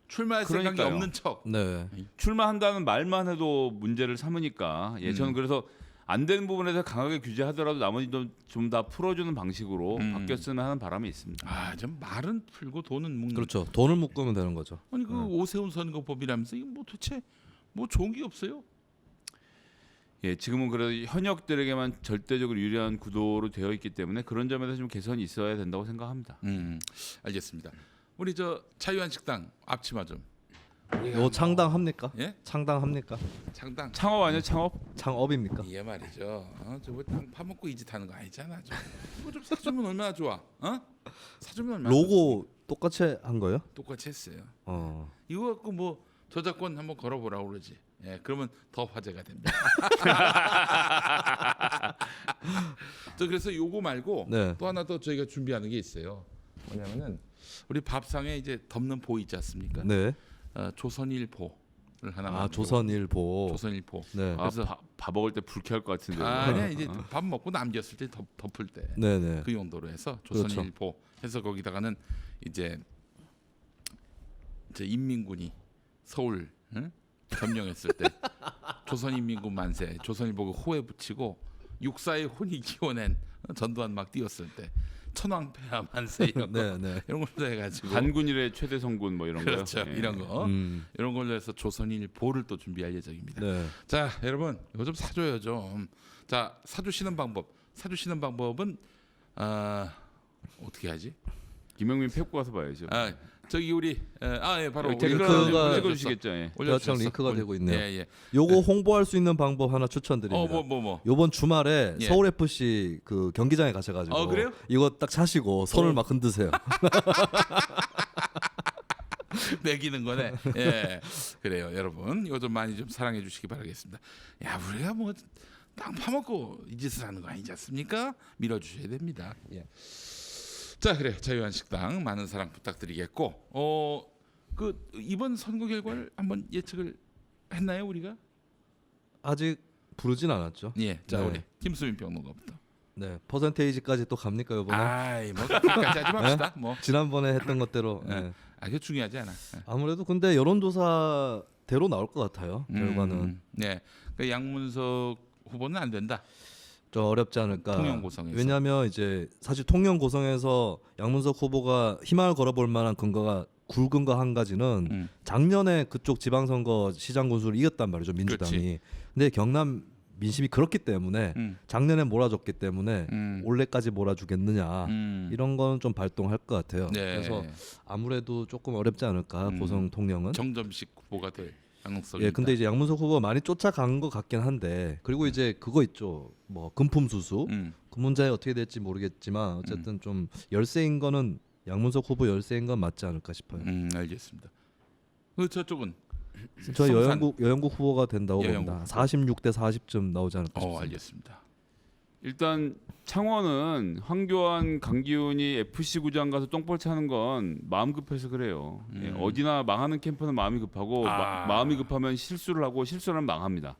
출마할 생각이 그러니까요. 없는 척. 네. 출마한다는 말만 해도 문제를 삼으니까 예, 저는 그래서 안 되는 부분에서 강하게 규제하더라도 나머지 좀 다 풀어주는 방식으로 바뀌었으면 하는 바람이 있습니다. 아, 좀 말은 풀고 돈은 묶는. 그렇죠. 돈을 묶으면 되는 거죠. 아니 그 오세훈 선거법이라면서 이거 뭐 도대체 뭐 좋은 게 없어요? 예, 지금은 그래도 현역들에게만 절대적으로 유리한 구도로 되어 있기 때문에 그런 점에서 좀 개선이 있어야 된다고 생각합니다. 알겠습니다. 우리 저 자유한식당 앞치마 좀. 요 창당합니까? 예? 창당합니까? 창당. 창업 아니에요, 창업? 창업입니까? 예 말이죠. 저뭐땅 파먹고 이 짓 하는 거 아니잖아. 뭐좀 사주면 얼마나 좋아? 사주면 얼마나 로고 똑같이 한 거예요? 똑같이 했어요. 어. 이거 갖고 뭐 저작권 한번 걸어보라고 그러지. 예, 그러면 더 화제가 됩니다. 저 그래서 요거 말고 네. 또 하나 더 저희가 준비하는 게 있어요. 뭐냐면은 우리 밥상에 이제 덮는 보 있지 않습니까? 네. 조선일보를 하나. 아, 만들고. 조선일보. 조선일보. 네. 아, 그래서 밥 먹을 때 불쾌할 것 같은데. 아니야 이제 밥 먹고 남겼을 때 덮을 때. 네, 네. 그 용도로 해서 그렇죠. 조선일보 해서 거기다가는 이제 인민군이 서울 점령했을 때 조선인민군 만세, 조선일보가 호에 붙이고 육사의 혼이 기원한 전두환 막 띄웠을 때 천황폐하 만세 이런 거 네, 네. 이런 걸로 해가지고 반군일의 최대 성군 뭐 이런 그렇죠 거요. 예. 이런 거 이런 걸로 해서 조선일보를 또 준비할 예정입니다. 네. 자 여러분 이거 좀 사줘요 좀. 자 사주시는 방법은 어떻게 하지? 김영민 팩고 가서 봐야죠. 저기 우리 바로 링크가 찍어주시겠죠. 예. 대화창 링크가 되고 있네요. 예. 요거 홍보할 수 있는 방법 하나 추천드립니다. 뭐. 요번 주말에 예. 서울 FC 그 경기장에 가셔가지고 그래요? 이거 딱 차시고 손을 막 흔드세요. 매기는 거네. 예, 그래요, 여러분. 이거 좀 많이 좀 사랑해 주시기 바라겠습니다. 야, 우리가 뭐 땅 파먹고 이 짓을 하는 거 아니지 않습니까? 밀어주셔야 됩니다. 예. 자, 그래 자유한식당 많은 사랑 부탁드리겠고, 그 이번 선거 결과를 한번 예측을 했나요, 우리가? 아직 부르진 않았죠. 예, 자 네. 우리 김수민 평론가부터. 네, 퍼센테이지까지 또 갑니까 요번에? 아이, 뭐 그까지 하지 맙시다. 뭐, 지난번에 했던 것대로. 네. 네. 그게 중요하지 않아. 예. 아무래도 근데 여론조사대로 나올 것 같아요. 결과는 네, 그 양문석 후보는 안 된다. 좀 어렵지 않을까. 통영고성에서. 왜냐하면 이제 사실 통영고성에서 양문석 후보가 희망을 걸어볼 만한 근거가 굵은 거 한 가지는 작년에 그쪽 지방선거 시장 군수를 이겼단 말이죠 민주당이. 그렇지. 근데 경남 민심이 그렇기 때문에 작년에 몰아줬기 때문에 올해까지 몰아주겠느냐 이런 건 좀 발동할 것 같아요. 네. 그래서 아무래도 조금 어렵지 않을까 고성 통영은. 정점식 후보가 될. 가능성이 예, 있다. 근데 이제 양문석 후보가 많이 쫓아간 것 같긴 한데 그리고 이제 그거 있죠. 뭐 금품 수수 그 문제 어떻게 될지 모르겠지만 어쨌든 좀 열세인 거는 양문석 후보 열세인 건 맞지 않을까 싶어요. 알겠습니다. 그 저쪽은 저 성산. 여영국 후보가 된다고 여영국 봅니다. 후보. 46대 40쯤 나오지 않을까 싶습니다. 알겠습니다. 일단 창원은 황교안, 강기훈이 FC 구장 가서 똥볼 차는 건 마음 급해서 그래요. 예, 어디나 망하는 캠프는 마음이 급하고 마음이 급하면 실수를 하고 실수를 하면 망합니다.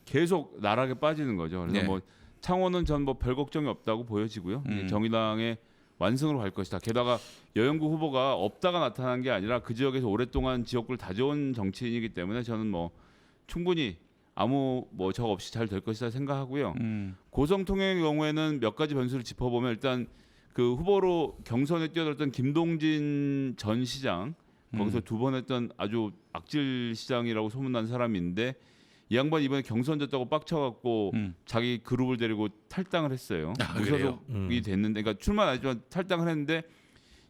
계속 나락에 빠지는 거죠. 그래서 네. 뭐 창원은 전 뭐 별 걱정이 없다고 보여지고요. 정의당의 완승으로 갈 것이다. 게다가 여영구 후보가 없다가 나타난 게 아니라 그 지역에서 오랫동안 지역구를 다져온 정치인이기 때문에 저는 뭐 충분히 아무 뭐 적 없이 잘 될 것이다 생각하고요. 고성 통행의 경우에는 몇 가지 변수를 짚어보면 일단 그 후보로 경선에 뛰어들었던 김동진 전 시장 거기서 두 번 했던 아주 악질 시장이라고 소문난 사람인데 이 양반 이번에 경선 졌다고 빡쳐갖고 자기 그룹을 데리고 탈당을 했어요. 그래요? 무소속이 됐는데, 그러니까 출마는 아니지만 탈당을 했는데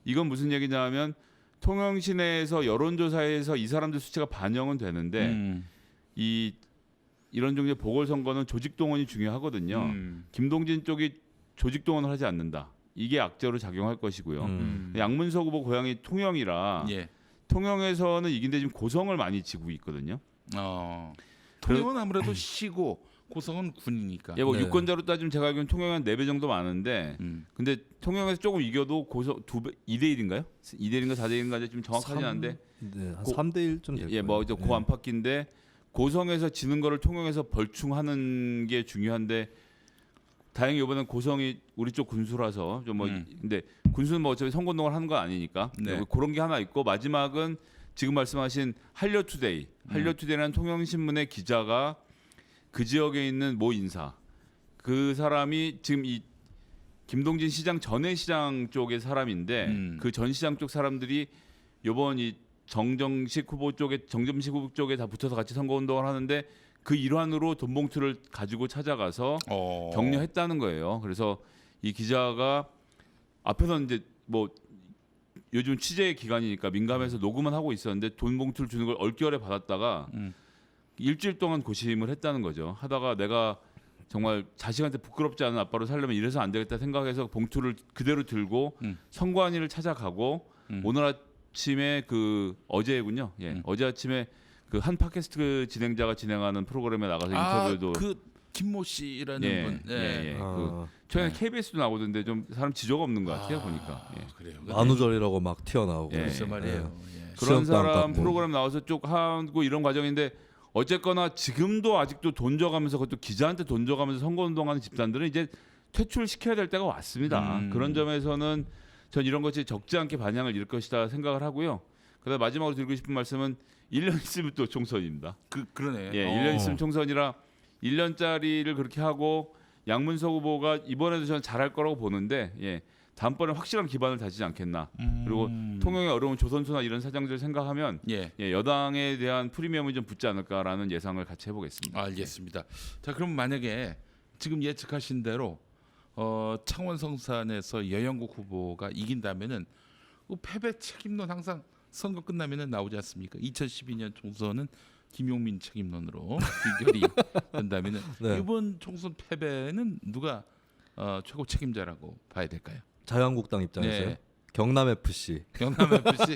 이건 무슨 얘기냐면 통영시내에서 여론조사에서 이 사람들 수치가 반영은 되는데 이런 종류의 보궐선거는 조직동원이 중요하거든요. 김동진 쪽이 조직동원을 하지 않는다. 이게 악재로 작용할 것이고요. 양문석 후보 고향이 통영이라 예. 통영에서는 이긴데 지금 고성을 많이 지고 있거든요. 통영은 아무래도 시고 고성은 군이니까. 예, 뭐 네. 유권자로 따지면 제가 알기로는 통영은 한 4배 정도 많은데 근데 통영에서 조금 이겨도 고성 2배 2대 1인가요? 2대 1인가 4대 1인가 좀 정확하지 않은데 네, 한 고- 3대 1좀 될 거예요. 예, 뭐 이제 고 안팎인데 고성에서 지는 거를 통영에서 벌충하는 게 중요한데 다행히 이번엔 고성이 우리 쪽 군수라서 좀 뭐 근데 군수는 뭐 어차피 선거운동을 하는 건 아니니까 네. 그런 게 하나 있고 마지막은 지금 말씀하신 한려투데이 한려투데이라는 통영신문의 기자가 그 지역에 있는 모 인사 그 사람이 지금 이 김동진 시장 전에 시장 쪽의 사람인데 그 전 시장 쪽 사람들이 요번 이 정점식 후보 쪽에 다 붙어서 같이 선거운동을 하는데 그 일환으로 돈 봉투를 가지고 찾아가서 격려했다는 거예요. 그래서 이 기자가 앞에서 이제 뭐 요즘 취재 기간이니까 민감해서 녹음은 하고 있었는데 돈 봉투를 주는 걸 얼결에 받았다가 일주일 동안 고심을 했다는 거죠. 하다가 내가 정말 자식한테 부끄럽지 않은 아빠로 살려면 이래서 안 되겠다 생각해서 봉투를 그대로 들고 선관위를 찾아가고 오늘 아침에 그 어제군요. 예, 어제 아침에 그 한 팟캐스트 진행자가 진행하는 프로그램에 나가서 인터뷰도 그 김모 씨라는 예, 분. 예, 예. 아, 그 최근에 KBS도 나오던데 좀 사람 지조가 없는 것 같아요 보니까. 예. 그래요. 만우절이라고 막 튀어나오고. 예. 글쎄 말이에요. 예. 그런 시험도 안 사람 깎고. 프로그램 나와서 쭉 하고 이런 과정인데 어쨌거나 지금도 아직도 돈 줘가면서 그것도 기자한테 돈 줘가면서 선거운동하는 집단들은 이제 퇴출시켜야 될 때가 왔습니다. 그런 점에서는 전 이런 것이 적지 않게 반향을 일을 것이다 생각을 하고요. 그다음 마지막으로 드리고 싶은 말씀은 1년 있으면 또 총선입니다. 그러네. 예, 1년 있으면 총선이라 1년짜리를 그렇게 하고 양문석 후보가 이번에도 저는 잘할 거라고 보는데 예, 다음번에 확실한 기반을 다지지 않겠나. 그리고 통영의 어려운 조선소나 이런 사정들 생각하면 예. 예, 여당에 대한 프리미엄이 좀 붙지 않을까라는 예상을 같이 해보겠습니다. 알겠습니다. 자, 그럼 만약에 지금 예측하신 대로 창원 성산에서 여영국 후보가 이긴다면은 그 패배 책임론 항상 선거 끝나면은 나오지 않습니까? 2012년 총선은 김용민 책임론으로 비결이 된다면은 네. 이번 총선 패배는 누가 최고 책임자라고 봐야 될까요? 자유한국당 입장에서요. 네. 경남 FC. 경남 FC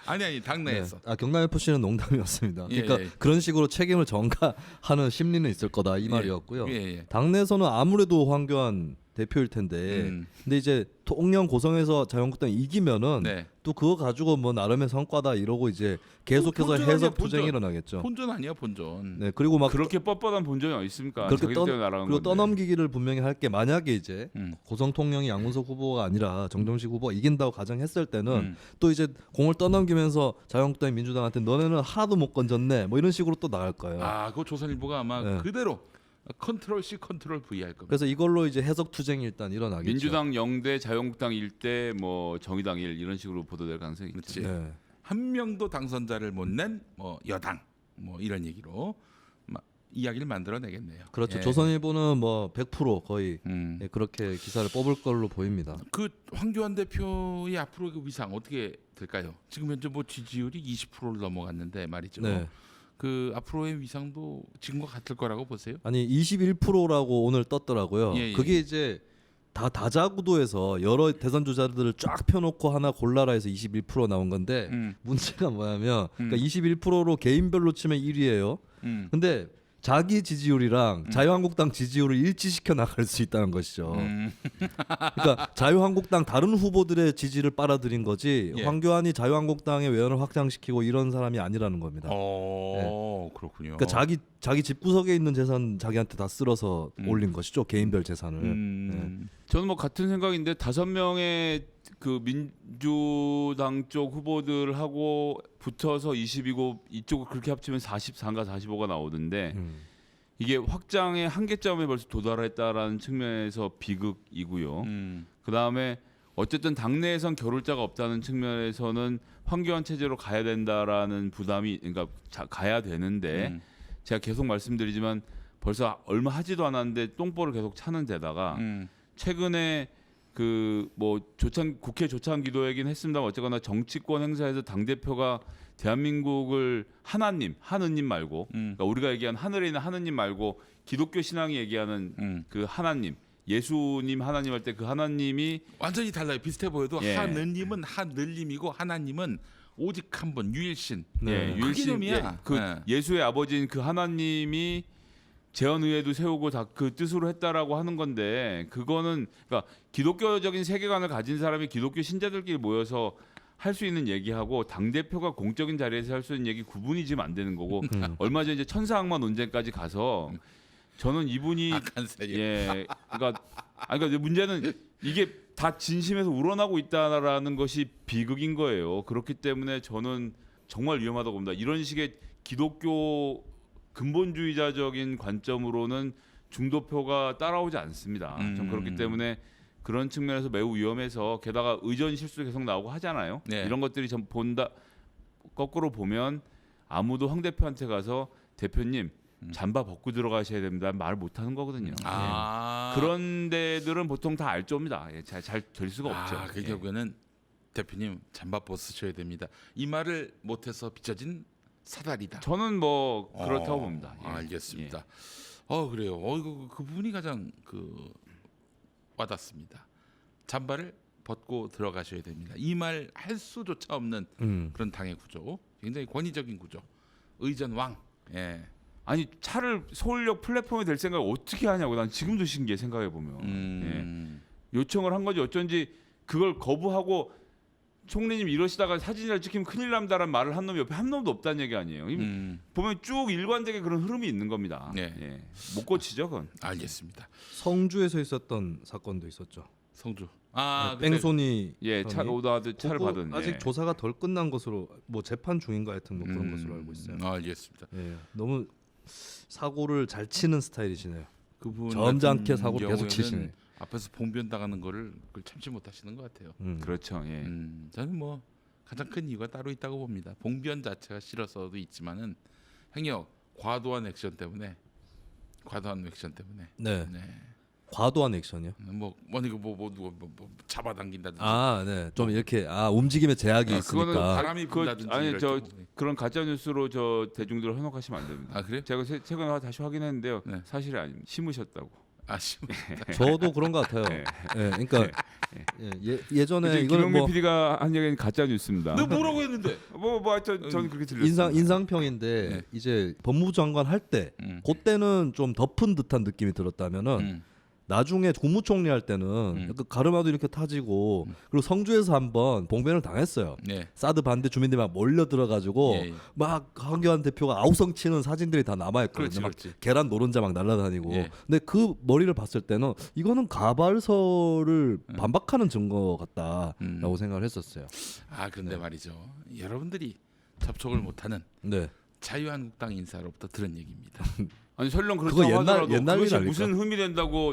아니 당내에서. 네. 경남 FC는 농담이었습니다. 예, 그러니까 예. 그런 식으로 책임을 전가하는 심리는 있을 거다 이 말이었고요. 예, 예. 당내에서는 아무래도 황교안 대표일 텐데, 근데 이제 통영 고성에서 자유한국당이 이기면은 네. 또 그거 가지고 뭐 나름의 성과다 이러고 이제 계속해서 본전 아니야, 해석 투쟁이 본전. 일어나겠죠. 본전 아니야 본전. 네, 그리고 막 그렇게 뻣뻣한 본전이 어디 있습니까? 그렇게 자기들 때문에 날아간 그리고 건데. 떠넘기기를 분명히 할 게 만약에 이제 음. 고성 통영이 양문석 후보가 아니라 정점식 후보가 이긴다고 가정했을 때는 또 이제 공을 떠넘기면서 자유한국당이 민주당한테 너네는 하나도 못 건졌네 뭐 이런 식으로 또 나갈 거예요. 그 조선일보가 아마 네. 그대로 컨트롤 C 컨트롤 V 할 겁니다. 그래서 이걸로 이제 해석 투쟁이 일단 일어나겠죠. 민주당 0대 자유한국당 1대 뭐 정의당 1 이런 식으로 보도될 가능성이 있죠. 그렇지. 네. 한 명도 당선자를 못 낸 뭐 여당 뭐 이런 얘기로 이야기를 만들어내겠네요. 그렇죠. 예. 조선일보는 뭐 100% 거의 음. 예, 그렇게 기사를 뽑을 걸로 보입니다. 그 황교안 대표의 앞으로의 위상 어떻게 될까요? 지금 현재 뭐 지지율이 20%를 넘어갔는데 말이죠. 네. 그 앞으로의 위상도 지금과 같을 거라고 보세요? 아니 21%라고 오늘 떴더라고요. 예, 예. 그게 이제 다 다자구도에서 여러 대선 주자들을 쫙 펴놓고 하나 골라라 해서 21% 나온 건데 문제가 뭐냐면 그러니까 21%로 개인별로 치면 1위예요. 근데 자기 지지율이랑 자유한국당 지지율을 일치시켜 나갈 수 있다는 것이죠. 그러니까 자유한국당 다른 후보들의 지지를 빨아들인 거지 예. 황교안이 자유한국당의 외연을 확장시키고 이런 사람이 아니라는 겁니다. 그렇군요. 그러니까 자기 집구석에 있는 재산 자기한테 다 쓸어서 올린 것이죠. 개인별 재산을. 네. 저는 뭐 같은 생각인데 5명의 그 민주당 쪽 후보들하고 붙어서 20이고 이쪽을 그렇게 합치면 44인가 45가 나오던데 이게 확장의 한계점에 벌써 도달했다라는 측면에서 비극이고요. 그 다음에 어쨌든 당내에선 겨룰자가 없다는 측면에서는 황교안 체제로 가야 된다라는 부담이 그러니까 가야 되는데 제가 계속 말씀드리지만 벌써 얼마 하지도 않았는데 똥볼을 계속 차는 데다가 최근에 그 뭐 국회 조찬 기도회긴 했습니다만 어쨌거나 정치권 행사에서 당 대표가 대한민국을 하느님 말고 그러니까 우리가 얘기한 하늘에 있는 하느님 말고 기독교 신앙이 얘기하는 그 하나님 예수님 하나님 할 때 그 하나님이 완전히 달라요. 비슷해 보여도 예. 하느님은 하늘님이고 하나님은 오직 한 분 유일신. 네. 유일신 놈이야. 그 예수의 아버지인 그 하나님이 재헌의회도 세우고 다 그 뜻으로 했다라고 하는 건데 그거는 그러니까 기독교적인 세계관을 가진 사람이 기독교 신자들끼리 모여서 할 수 있는 얘기하고 당 대표가 공적인 자리에서 할 수 있는 얘기 구분이 지금 안 되는 거고 얼마 전에 이제 천사악마 논쟁까지 가서 저는 이분이 악한 세력. 예 그러니까 문제는 이게 다 진심에서 우러나고 있다라는 것이 비극인 거예요. 그렇기 때문에 저는 정말 위험하다고 봅니다. 이런 식의 기독교 근본주의자적인 관점으로는 중도표가 따라오지 않습니다. 전 그렇기 때문에 그런 측면에서 매우 위험해서 게다가 의전 실수 계속 나오고 하잖아요. 네. 이런 것들이 전 거꾸로 보면 아무도 황 대표한테 가서 대표님 잠바 벗고 들어가셔야 됩니다. 말 못하는 거거든요. 그런 데들은 보통 다 알조입니다. 예, 잘 될 수가 없죠. 그 결국에는 대표님 잠바 벗으셔야 됩니다. 이 말을 못해서 빚어진 사달이다. 저는 뭐 그렇다고 봅니다. 예. 알겠습니다. 그래요. 이거 그 부분이 가장 와닿습니다. 잠바를 벗고 들어가셔야 됩니다. 이 말 할 수조차 없는 그런 당의 구조, 굉장히 권위적인 구조, 의전 왕. 예. 아니 차를 서울역 플랫폼에 댈 생각을 어떻게 하냐고 난 지금도 신기해 생각해 보면 요청을 한 거지 어쩐지 그걸 거부하고 총리님 이러시다가 사진이라 찍히면 큰일 납니다라는 말을 한 놈이 옆에 한 놈도 없다는 얘기 아니에요. 보면 쭉 일관되게 그런 흐름이 있는 겁니다. 네. 예. 못 고치죠 그건. 알겠습니다. 성주에서 있었던 사건도 있었죠. 성주. 뺑소니 예, 차 오다하듯 차를 그거 받은. 아직 예. 조사가 덜 끝난 것으로 뭐 재판 중인가 하여튼 뭐 그런 것으로 알고 있어요. 알겠습니다. 예, 너무 사고를 잘 치는 스타일이시네요. 그분 점잖게 같은 사고를 계속 경우에는 치시네. 앞에서 봉변 당하는 거를 그걸 참지 못하시는 것 같아요. 그렇죠. 예. 저는 뭐 가장 큰 이유가 따로 있다고 봅니다. 봉변 자체가 싫어서도 있지만은 행여 과도한 액션 때문에. 네. 네. 과도한 액션이요? 누가 잡아당긴다든지. 네. 좀 이렇게 움직임에 제약이 그거는 있으니까. 바람이 분다든지. 아니 이럴 저 경우에. 그런 가짜 뉴스로 저 대중들을 현혹하시면 안 됩니다. 그래요? 제가 최근에 다시 확인했는데요. 네. 사실이 아닙니다. 심으셨다고. 저도 그런 것 같아요. 네. 예, 그러니까 예전에 이걸 김용민 뭐 PD가 한 얘기는 가짜 뉴스입니다. 너 뭐라고 했는데? 저는 그렇게 들렸습니다. 인상평인데 네. 이제 법무부 장관 할 때 그때는 좀 덮은 듯한 느낌이 들었다면은 나중에 국무총리 할 때는 약간 가르마도 이렇게 타지고 그리고 성주에서 한번 봉변을 당했어요. 네. 사드 반대 주민들이 막 몰려 들어가지고 예. 막 황교안 대표가 아우성 치는 사진들이 다 남아있거든요. 막 그렇지. 계란 노른자 막 날아다니고. 예. 근데 그 머리를 봤을 때는 이거는 가발설을 반박하는 증거 같다라고 생각을 했었어요. 근데 말이죠. 여러분들이 접촉을 못하는 네. 자유한국당 인사로부터 들은 얘기입니다. 아니 설령 그거 그렇다고 옛날 하더라도 일 그것이 아닐까? 무슨 흠이 된다고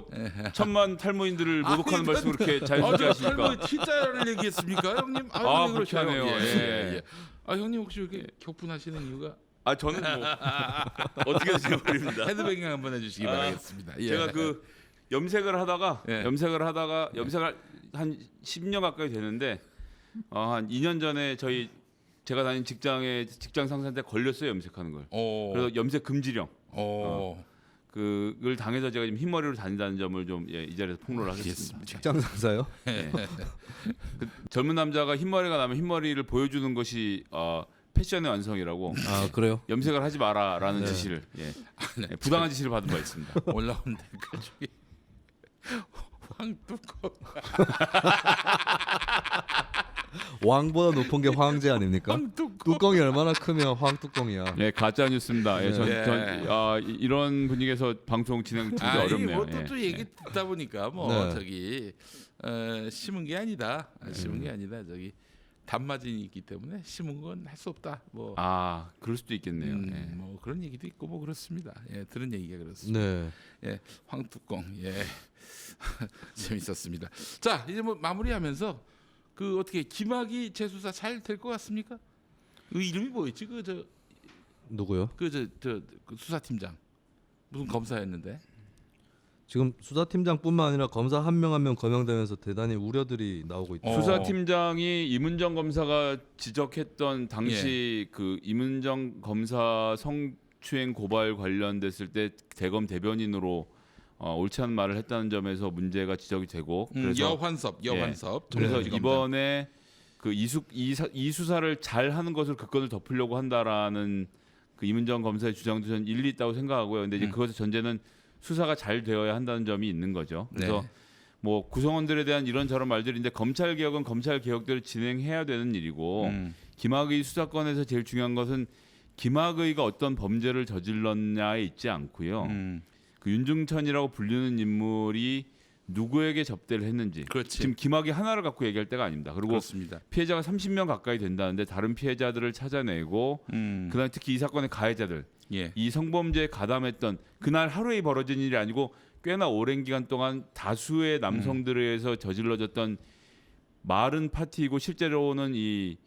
천만 탈모인들을 모독하는 말씀을 그렇게 자연스럽게 하시니까. 진짜를 얘기했습니까, 형님? 아, 그렇게 하네요. 예. 형님 혹시 이렇게 격분하시는 이유가? 저는 뭐 어떻게 생각드립니다. 헤드뱅잉 한번 해주시기 바라겠습니다. 예. 제가 그 염색을 하다가 예. 염색을 한 10년 가까이 되는데 한 2년 전에 저희 제가 다닌 직장 상사한테 걸렸어요, 염색하는 걸. 그래서 염색 금지령. 그걸 당해서 제가 지금 흰머리로 다닌다는 점을 좀 이 자리에서 폭로를 하겠습니다. 직장 상사요? 네. 그 젊은 남자가 흰머리가 나면 흰머리를 보여주는 것이 패션의 완성이라고. 아 그래요? 염색을 하지 마라라는 네. 지시를 부당한 지시를 받은 바 있습니다. 올라온 댓글 중에 황뚜껑 왕보다 높은 게 황제 아닙니까? 황뚜껑 뚜껑이 얼마나 크면 황뚜껑이야. 예, 가짜 뉴스입니다. 예, 예. 이런 분위기에서 방송 진행 되게 어렵네요. 뭐또 얘기 듣다 보니까 뭐 네. 저기 심은 게 아니다. 심은 게 아니다. 저기 단마진이 있기 때문에 심은 건 할 수 없다. 뭐 그럴 수도 있겠네요. 예. 뭐 그런 얘기도 있고 뭐 그렇습니다. 예, 들은 얘기가 그렇습니다. 네. 예, 황뚜껑 예 재밌었습니다. 자 이제 뭐 마무리하면서 그 어떻게 김학의 재수사 잘 될 것 같습니까? 그 이름이 뭐였지? 누구요? 그 수사팀장 무슨 검사였는데? 지금 수사팀장뿐만 아니라 검사 한 명 한 명 거명되면서 대단히 우려들이 나오고 있죠. 수사팀장이 이문정 검사가 지적했던 당시 그 이문정 검사 성추행 고발 관련됐을 때 대검 대변인으로 옳지 않은 말을 했다는 점에서 문제가 지적이 되고 그래서 여환섭 그래서 정보지검장. 이번에 그 이 수사를 잘 하는 것을 그건을 덮으려고 한다라는 그 이문정 검사의 주장도 저는 일리 있다고 생각하고요. 근데 이제 그것의 전제는 수사가 잘 되어야 한다는 점이 있는 거죠. 그래서 네. 뭐 구성원들에 대한 이런저런 말들인데 검찰 개혁은 검찰 개혁대로 진행해야 되는 일이고 김학의 수사권에서 제일 중요한 것은 김학의가 어떤 범죄를 저질렀냐에 있지 않고요. 그 윤중천이라고 불리는 인물이 누구에게 접대를 했는지. 그렇지. 지금 김학의 하나를 갖고 얘기할 때가 아닙니다. 그리고 그렇습니다. 피해자가 30명 가까이 된다는데 다른 피해자들을 찾아내고 그다음에 특히 이 사건의 가해자들 예. 이 성범죄에 가담했던 그날 하루에 벌어진 일이 아니고 꽤나 오랜 기간 동안 다수의 남성들에 의해서 저질러졌던 말은 파티이고 실제로는 이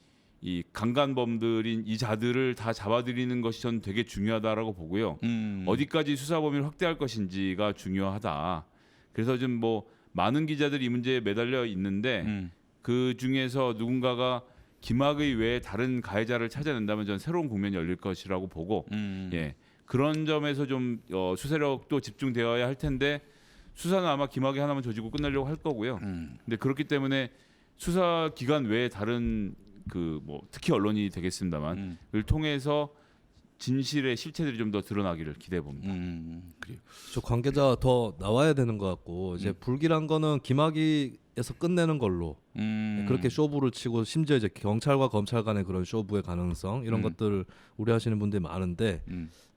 강간범들인 이 자들을 다 잡아들이는 것이 저는 되게 중요하다라고 보고요. 어디까지 수사 범위를 확대할 것인지가 중요하다. 그래서 좀 뭐 많은 기자들이 이 문제에 매달려 있는데 그 중에서 누군가가 김학의 외에 다른 가해자를 찾아낸다면 저는 새로운 국면이 열릴 것이라고 보고 예, 그런 점에서 좀 수사력도 집중되어야 할 텐데 수사는 아마 김학의 하나만 조지고 끝내려고 할 거고요. 근데 그렇기 때문에 수사 기관 외에 다른 그 뭐 특히 언론이 되겠습니다만 을 통해서 진실의 실체들이 좀 더 드러나기를 기대해 봅니다. 그래요. 저 관계자 더 나와야 되는 것 같고 이제 불길한 거는 김학의에서 끝내는 걸로 그렇게 쇼부를 치고 심지어 이제 경찰과 검찰 간의 그런 쇼부의 가능성 이런 것들을 우려하시는 분들이 많은데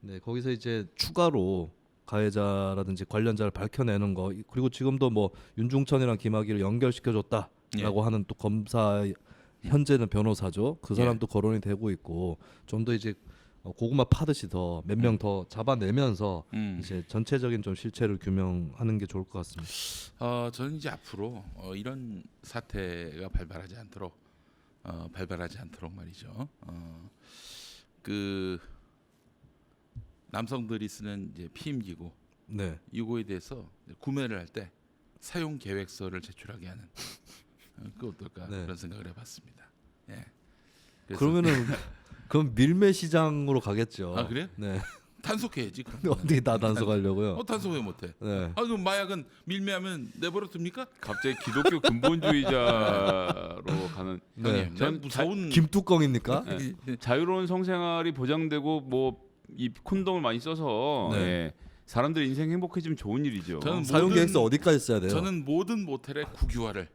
네, 거기서 이제 추가로 가해자라든지 관련자를 밝혀내는 거 그리고 지금도 뭐 윤중천이랑 김학의를 연결시켜줬다라고 하는 또 검사 현재는 변호사죠. 그 사람도 거론이 되고 있고 좀 더 이제 고구마 파듯이 더 몇 명 더 잡아내면서 이제 전체적인 좀 실체를 규명하는 게 좋을 것 같습니다. 저는 이제 앞으로 이런 사태가 발발하지 않도록 말이죠. 그 남성들이 쓰는 이제 피임기구 네. 이거에 대해서 구매를 할 때 사용 계획서를 제출하게 하는 그 어떨까 네. 그런 생각을 해봤습니다. 예. 그래서 그러면은 그럼 밀매 시장으로 가겠죠. 아, 그래요? 네. 단속해야지. 그럼. 어떻게 다 단속하려고요? 단속 왜 못해? 네. 그럼 마약은 밀매하면 내버려 둡니까? 갑자기 기독교 근본주의자로 가는 네. 형님, 전 무서운 김뚜껑입니까? 자유로운 성생활이 보장되고 뭐 이 콘돔을 많이 써서 네. 예, 사람들 인생 행복해지면 좋은 일이죠. 저는 사용 계획서 어디까지 써야 돼요? 저는 모든 모텔에 국유화를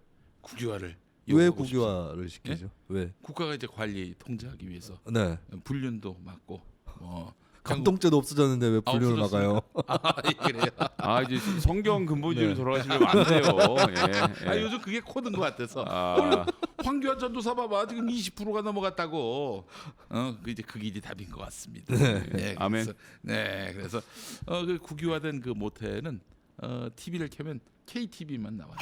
왜 요구하고 국유화를 시키죠? 왜? 국가가 이제 관리 통제하기 위해서 네. 불륜도 막고 감동죄도 없어졌는데 왜 불륜을 막아요? 그래요. 이제 성경 근본주의로 네. 돌아가시려면 안 돼요. 예. 요즘 그게 코드인 것 같아서 아, 황교안 전도사 봐봐 지금 20%가 넘어갔다고. 그 이제 그 길이 답인 것 같습니다. 네, 아멘. 그래서, 네, 그래서 그 국유화된 그 모텔은 TV를 켜면 KTV만 나와요.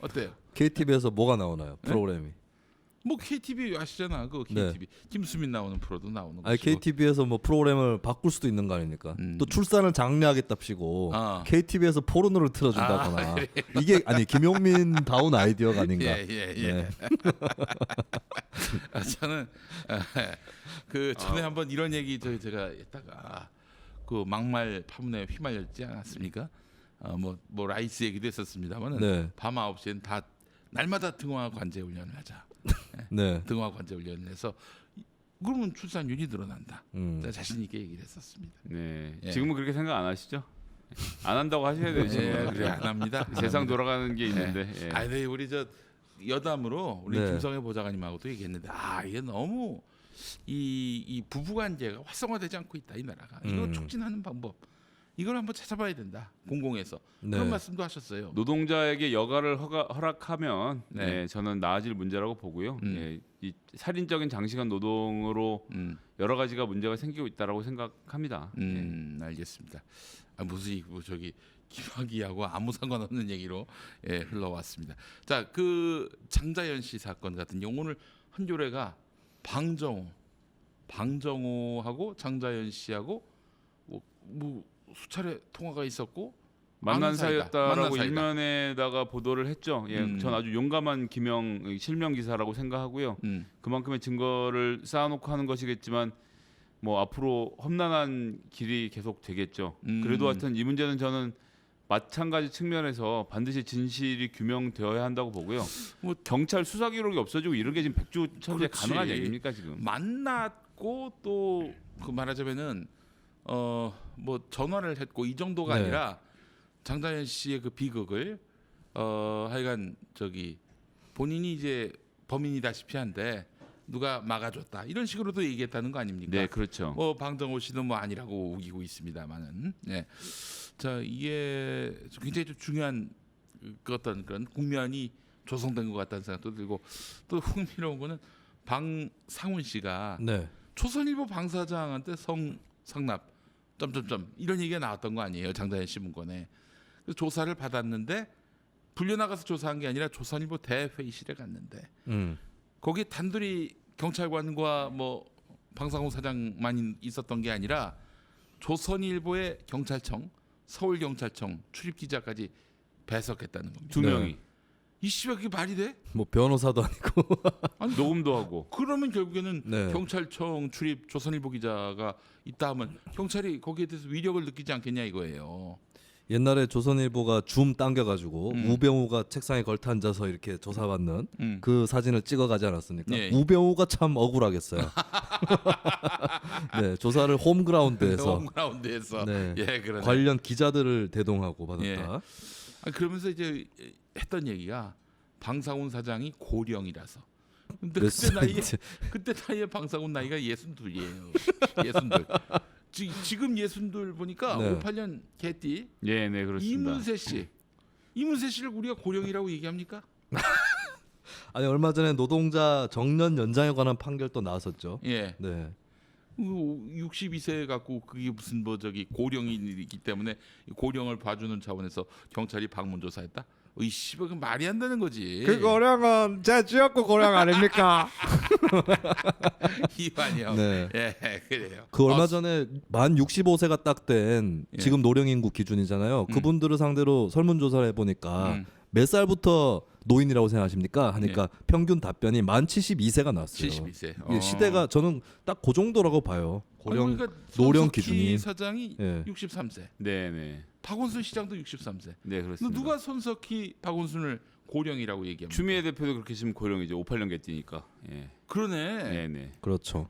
어때요? KTV에서 뭐가 나오나요? 프로그램이? 뭐 KTV 아시잖아. 그 KTV 김수민 나오는 프로도 나오는 아니 것이고. KTV에서 뭐 프로그램을 바꿀 수도 있는 거 아닙니까? 또 출산을 장려하겠답시고 KTV에서 포르노를 틀어준다거나 이게 아니 김용민 다운 아이디어가 아닌가? 예. 네. 저는 그 전에 한번 이런 얘기 제가 했다가 그 막말 파문에 휘말렸지 않았습니까? 뭐 라이스 얘기도 했었습니다만은 네. 밤 9시엔 다 날마다 등화 관제 훈련을 하자. 네. 등화 관제 훈련을 해서 그러면 출산율이 늘어난다. 제가 자신 있게 얘기를 했었습니다. 네. 예. 지금은 그렇게 생각 안 하시죠? 안 한다고 하셔야 돼요. 지금. 예, 그래 안 합니다. 세상 돌아가는 게 있는데. 예. 아니 근데 우리 저 여담으로 우리 네. 김성애 보좌관님하고도 얘기했는데 이게 너무 이 부부관계가 활성화되지 않고 있다 이 나라가. 이거 촉진하는 방법 이걸 한번 찾아봐야 된다. 공공에서 네. 그런 말씀도 하셨어요. 노동자에게 여가를 허락하면 네. 저는 나아질 문제라고 보고요. 예, 이 살인적인 장시간 노동으로 여러 가지가 문제가 생기고 있다라고 생각합니다. 알겠습니다. 무슨 뭐 저기 김학의하고 아무 상관없는 얘기로 흘러왔습니다. 자, 그 장자연 씨 사건 같은 경우 오늘 한겨레가 방정호하고 장자연 씨하고 뭐 수차례 통화가 있었고 만난 사이였다라고 만난 사이다. 일면에다가 보도를 했죠. 예, 전 아주 용감한 실명 기사라고 생각하고요. 그만큼의 증거를 쌓아놓고 하는 것이겠지만 뭐 앞으로 험난한 길이 계속 되겠죠. 그래도 하여튼 이 문제는 저는 마찬가지 측면에서 반드시 진실이 규명되어야 한다고 보고요. 뭐 경찰 수사 기록이 없어지고 이런 게 지금 백주천지에 그렇지. 가능한 얘기입니까 지금? 만났고 또 그 말하자면은 뭐 전화를 했고 이 정도가 네. 아니라 장자연 씨의 그 비극을 하여간 저기 본인이 이제 범인이다시피 한데 누가 막아줬다 이런 식으로도 얘기했다는 거 아닙니까? 네, 그렇죠. 뭐 방정호 씨는 뭐 아니라고 우기고 있습니다만은, 자 이게 굉장히 좀 중요한 그 어떤 그런 국면이 조성된 것 같다는 생각도 들고 또 흥미로운 거는 방상훈 씨가 네. 조선일보 방사장한테 성납 점점점 이런 얘기가 나왔던 거 아니에요? 장자연 씨 문건에. 그래서 조사를 받았는데 불려나가서 조사한 게 아니라 조선일보 대회의실에 갔는데 거기 단둘이 경찰관과 뭐 방상훈 사장만 있었던 게 아니라 조선일보의 경찰청, 서울경찰청 출입 기자까지 배석했다는 겁니다. 두 명이 이 씨발 그게 말이 돼? 뭐 변호사도 아니고 녹음도 하고. 그러면 결국에는 네. 경찰청 출입 조선일보 기자가 있다 하면 경찰이 거기에 대해서 위력을 느끼지 않겠냐 이거예요. 옛날에 조선일보가 줌 당겨가지고 우병우가 책상에 걸터 앉아서 이렇게 조사받는 그 사진을 찍어가지 않았습니까? 예. 우병우가 참 억울하겠어요. 네, 조사를 홈그라운드에서 홈그라운드에서 네, 그러네. 관련 기자들을 대동하고 받았다. 예. 그러면서 이제 했던 얘기가 방상훈 사장이 고령이라서. 근데 몇 그때 나이에 방상훈 나이가 62예요. 62. 지금 62 보니까 네. 58년 개띠 네, 그렇습니다. 이문세 씨를 우리가 고령이라고 얘기합니까? 아니 얼마 전에 노동자 정년 연장에 관한 판결도 나왔었죠. 예. 네. 62세 갖고 그게 무슨 뭐 저기 고령이기 때문에 고령을 봐주는 차원에서 경찰이 방문 조사했다. 이씨, 그 말이 안 되는 거지. 그 고령은 제 지역구 고령 아닙니까? 이완이요. 네. 그래요. 그 얼마 전에 만 65세가 딱 된 지금 노령 인구 기준이잖아요. 그분들을 상대로 설문 조사를 해보니까 몇 살부터 노인이라고 생각하십니까? 하니까 평균 답변이 만 72세가 나왔어요. 72세. 이게 시대가 저는 딱 그 정도라고 봐요. 고령 그러니까 노령 손석희 기준이. 사장이 예. 63세. 네. 박원순 시장도 63세. 네, 그렇습니다. 누가 손석희, 박원순을 고령이라고 얘기합니까? 추미애 대표도 그렇게 지금 고령이죠. 58년 개띠니까. 예. 그러네. 네. 그렇죠.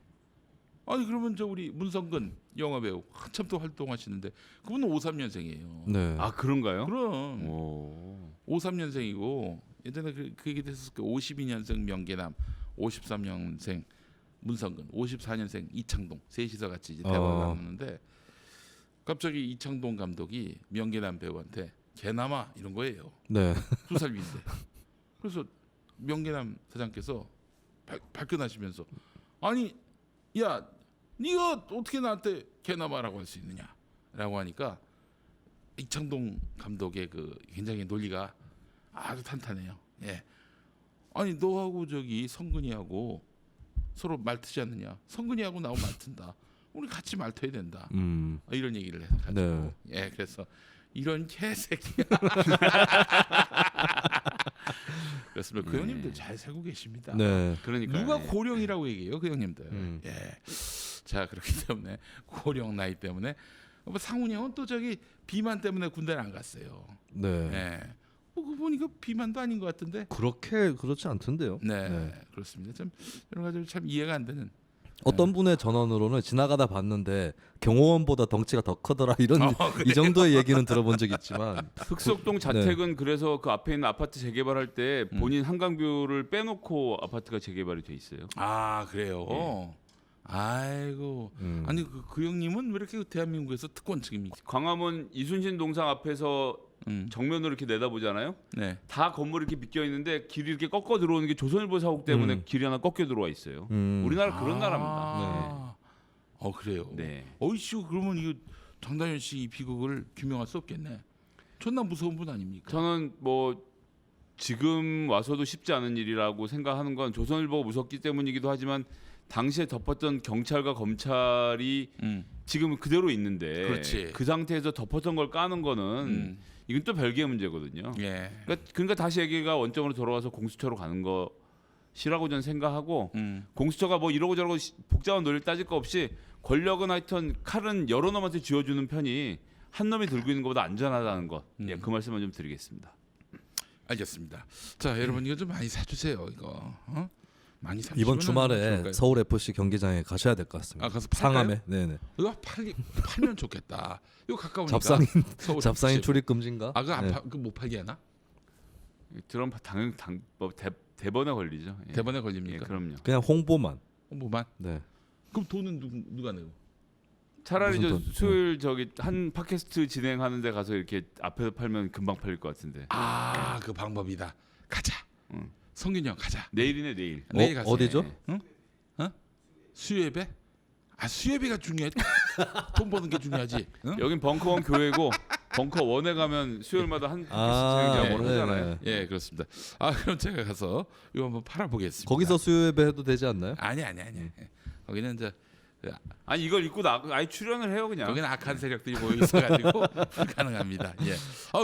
아니 그러면 저 우리 문성근 영화 배우 한참 또 활동하시는데 그분은 53년생이에요. 네. 아, 그런가요? 그럼 오. 53년생이고 예전에 그 얘기 됐었을 거 52년생 명계남, 53년생 문성근, 54년생 이창동 셋이서 같이 이제 대화를 나누는데 갑자기 이창동 감독이 명계남 배우한테 개남아 이런 거예요. 네. 2살 위인데. 그래서 명계남 사장께서 발끈하시면서 아니 야 네가 어떻게 나한테 개남아라고 할 수 있느냐라고 하니까 이창동 감독의 그 굉장히 논리가 아주 탄탄해요. 예. 아니 너하고 저기 성근이하고 서로 말트지 않느냐? 성근이하고 나하고 말튼다. 우리 같이 말터야 된다. 이런 얘기를 해서 가지고 네. 예 그래서 이런 개새끼야. 그렇습니다. 그 형님들 잘 살고 계십니다. 네. 그러니까 누가 고령이라고 얘기해요, 그 형님들. 예. 자 그렇기 때문에 고령 나이 때문에 뭐 상훈이 형은 또 저기 비만 때문에 군대를 안 갔어요. 네. 예. 그거 보니까 비만도 아닌 것 같은데. 그렇게 그렇지 않던데요. 네, 네. 그렇습니다. 좀 여러 가지로 참 이해가 안 되는. 어떤 분의 전언으로는 지나가다 봤는데 경호원보다 덩치가 더 크더라 이런 이 정도의 얘기는 들어본 적 있지만 흑석동 자택은 그래서 그 앞에 있는 아파트 재개발할 때 본인 한강뷰를 빼놓고 아파트가 재개발이 돼 있어요. 아 그래요. 아이고. 아니 그 형님은 왜 이렇게 대한민국에서 특권층입니까? 광화문 이순신 동상 앞에서 정면으로 이렇게 내다보잖아요. 네. 다 건물이 이렇게 비껴 있는데 길이 이렇게 꺾어 들어오는 게 조선일보 사옥 때문에 길이 하나 꺾여 들어와 있어요. 우리나라 그런 나라입니다. 그래요. 네. 어이씨 그러면 이거 장다현 씨 이 비극을 규명할 수 없겠네. 존나 무서운 분 아닙니까? 저는 뭐 지금 와서도 쉽지 않은 일이라고 생각하는 건 조선일보가 무섭기 때문이기도 하지만 당시에 덮었던 경찰과 검찰이 지금 그대로 있는데 그렇지. 그 상태에서 덮었던 걸 까는 거는 이건 또 별개의 문제거든요. 예. 그러니까 다시 얘기가 원점으로 돌아와서 공수처로 가는 것이라고 저는 생각하고 공수처가 뭐 이러고 저러고 복잡한 논리를 따질 거 없이 권력은 하여튼 칼은 여러 놈한테 쥐어주는 편이 한 놈이 들고 있는 것보다 안전하다는 것. 예, 그 말씀을 좀 드리겠습니다. 알겠습니다. 자 여러분 이거 좀 많이 사주세요 이거. 많이 사주시면 이번 주말에 좋을까요? 서울 FC 경기장에 가셔야 될 것 같습니다. 아, 가서 팔까요? 상암에. 네네. 이거 팔면 좋겠다. 이거 가까우니까. 잡상인 서울 잡상인 FC. 출입 금지인가? 아 그거 네. 그못 팔게 하나? 드럼 당연 뭐 대번에 걸리죠. 예. 대번에 예, 걸립니까? 그럼요. 그냥 홍보만. 뭐만? 네. 그럼 돈은 누가 내고? 차라리 무슨 저 돈? 수요일 저기 한 팟캐스트 진행하는 데 가서 이렇게 앞에서 팔면 금방 팔릴 것 같은데. 그 방법이다. 가자. 성균이 형 가자. 내일이네 내일. 내일 가서. 어디죠? 수예배? 수예배가 중요해. 돈 버는 게 중요하지. 응? 여긴 벙커원 교회고 벙커 원에 가면 수요일마다 한 팟캐스트 진행자고 네, 하잖아요. 예, 그렇습니다. 그럼 제가 가서 이거 한번 팔아보겠습니다. 거기서 수요 예배 해도 되지 않나요? 아니. 거기는 이제 아니 이걸 입고 아예 출연을 해요 그냥. 거기는 악한 세력들이 모여 있어가지고 불가능합니다. 예.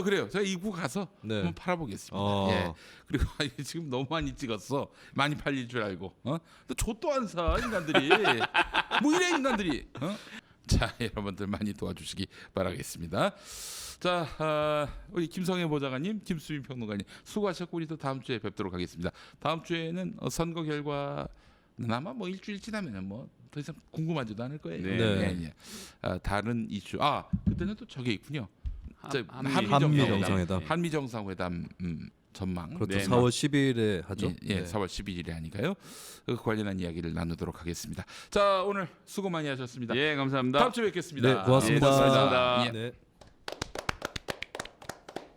그래요. 제가 입고 가서 네. 한번 팔아보겠습니다. 어. 예. 그리고 이게 지금 너무 많이 찍었어. 많이 팔릴 줄 알고. 또 좆도 안 사 인간들이. 뭐 이래 인간들이. 자, 여러분들 많이 도와주시기 바라겠습니다. 자, 우리 김성애 보좌관님, 김수민 평론가님 수고하셨고 우리 또 다음 주에 뵙도록 하겠습니다. 다음 주에는 선거 결과는 아마 뭐 일주일 지나면 뭐 더 이상 궁금하지도 않을 거예요. 네. 예. 다른 이슈. 그때는 또 저게 있군요. 한미 정상회담. 한미 정상회담 전망. 그렇죠. 네, 4월 10일에 하죠. 예, 4월 12일에 하니까요. 그 관련한 이야기를 나누도록 하겠습니다. 자, 오늘 수고 많이 하셨습니다. 예 감사합니다. 다음 주에 뵙겠습니다. 네, 고맙습니다. 예, 고맙습니다. 예. 네.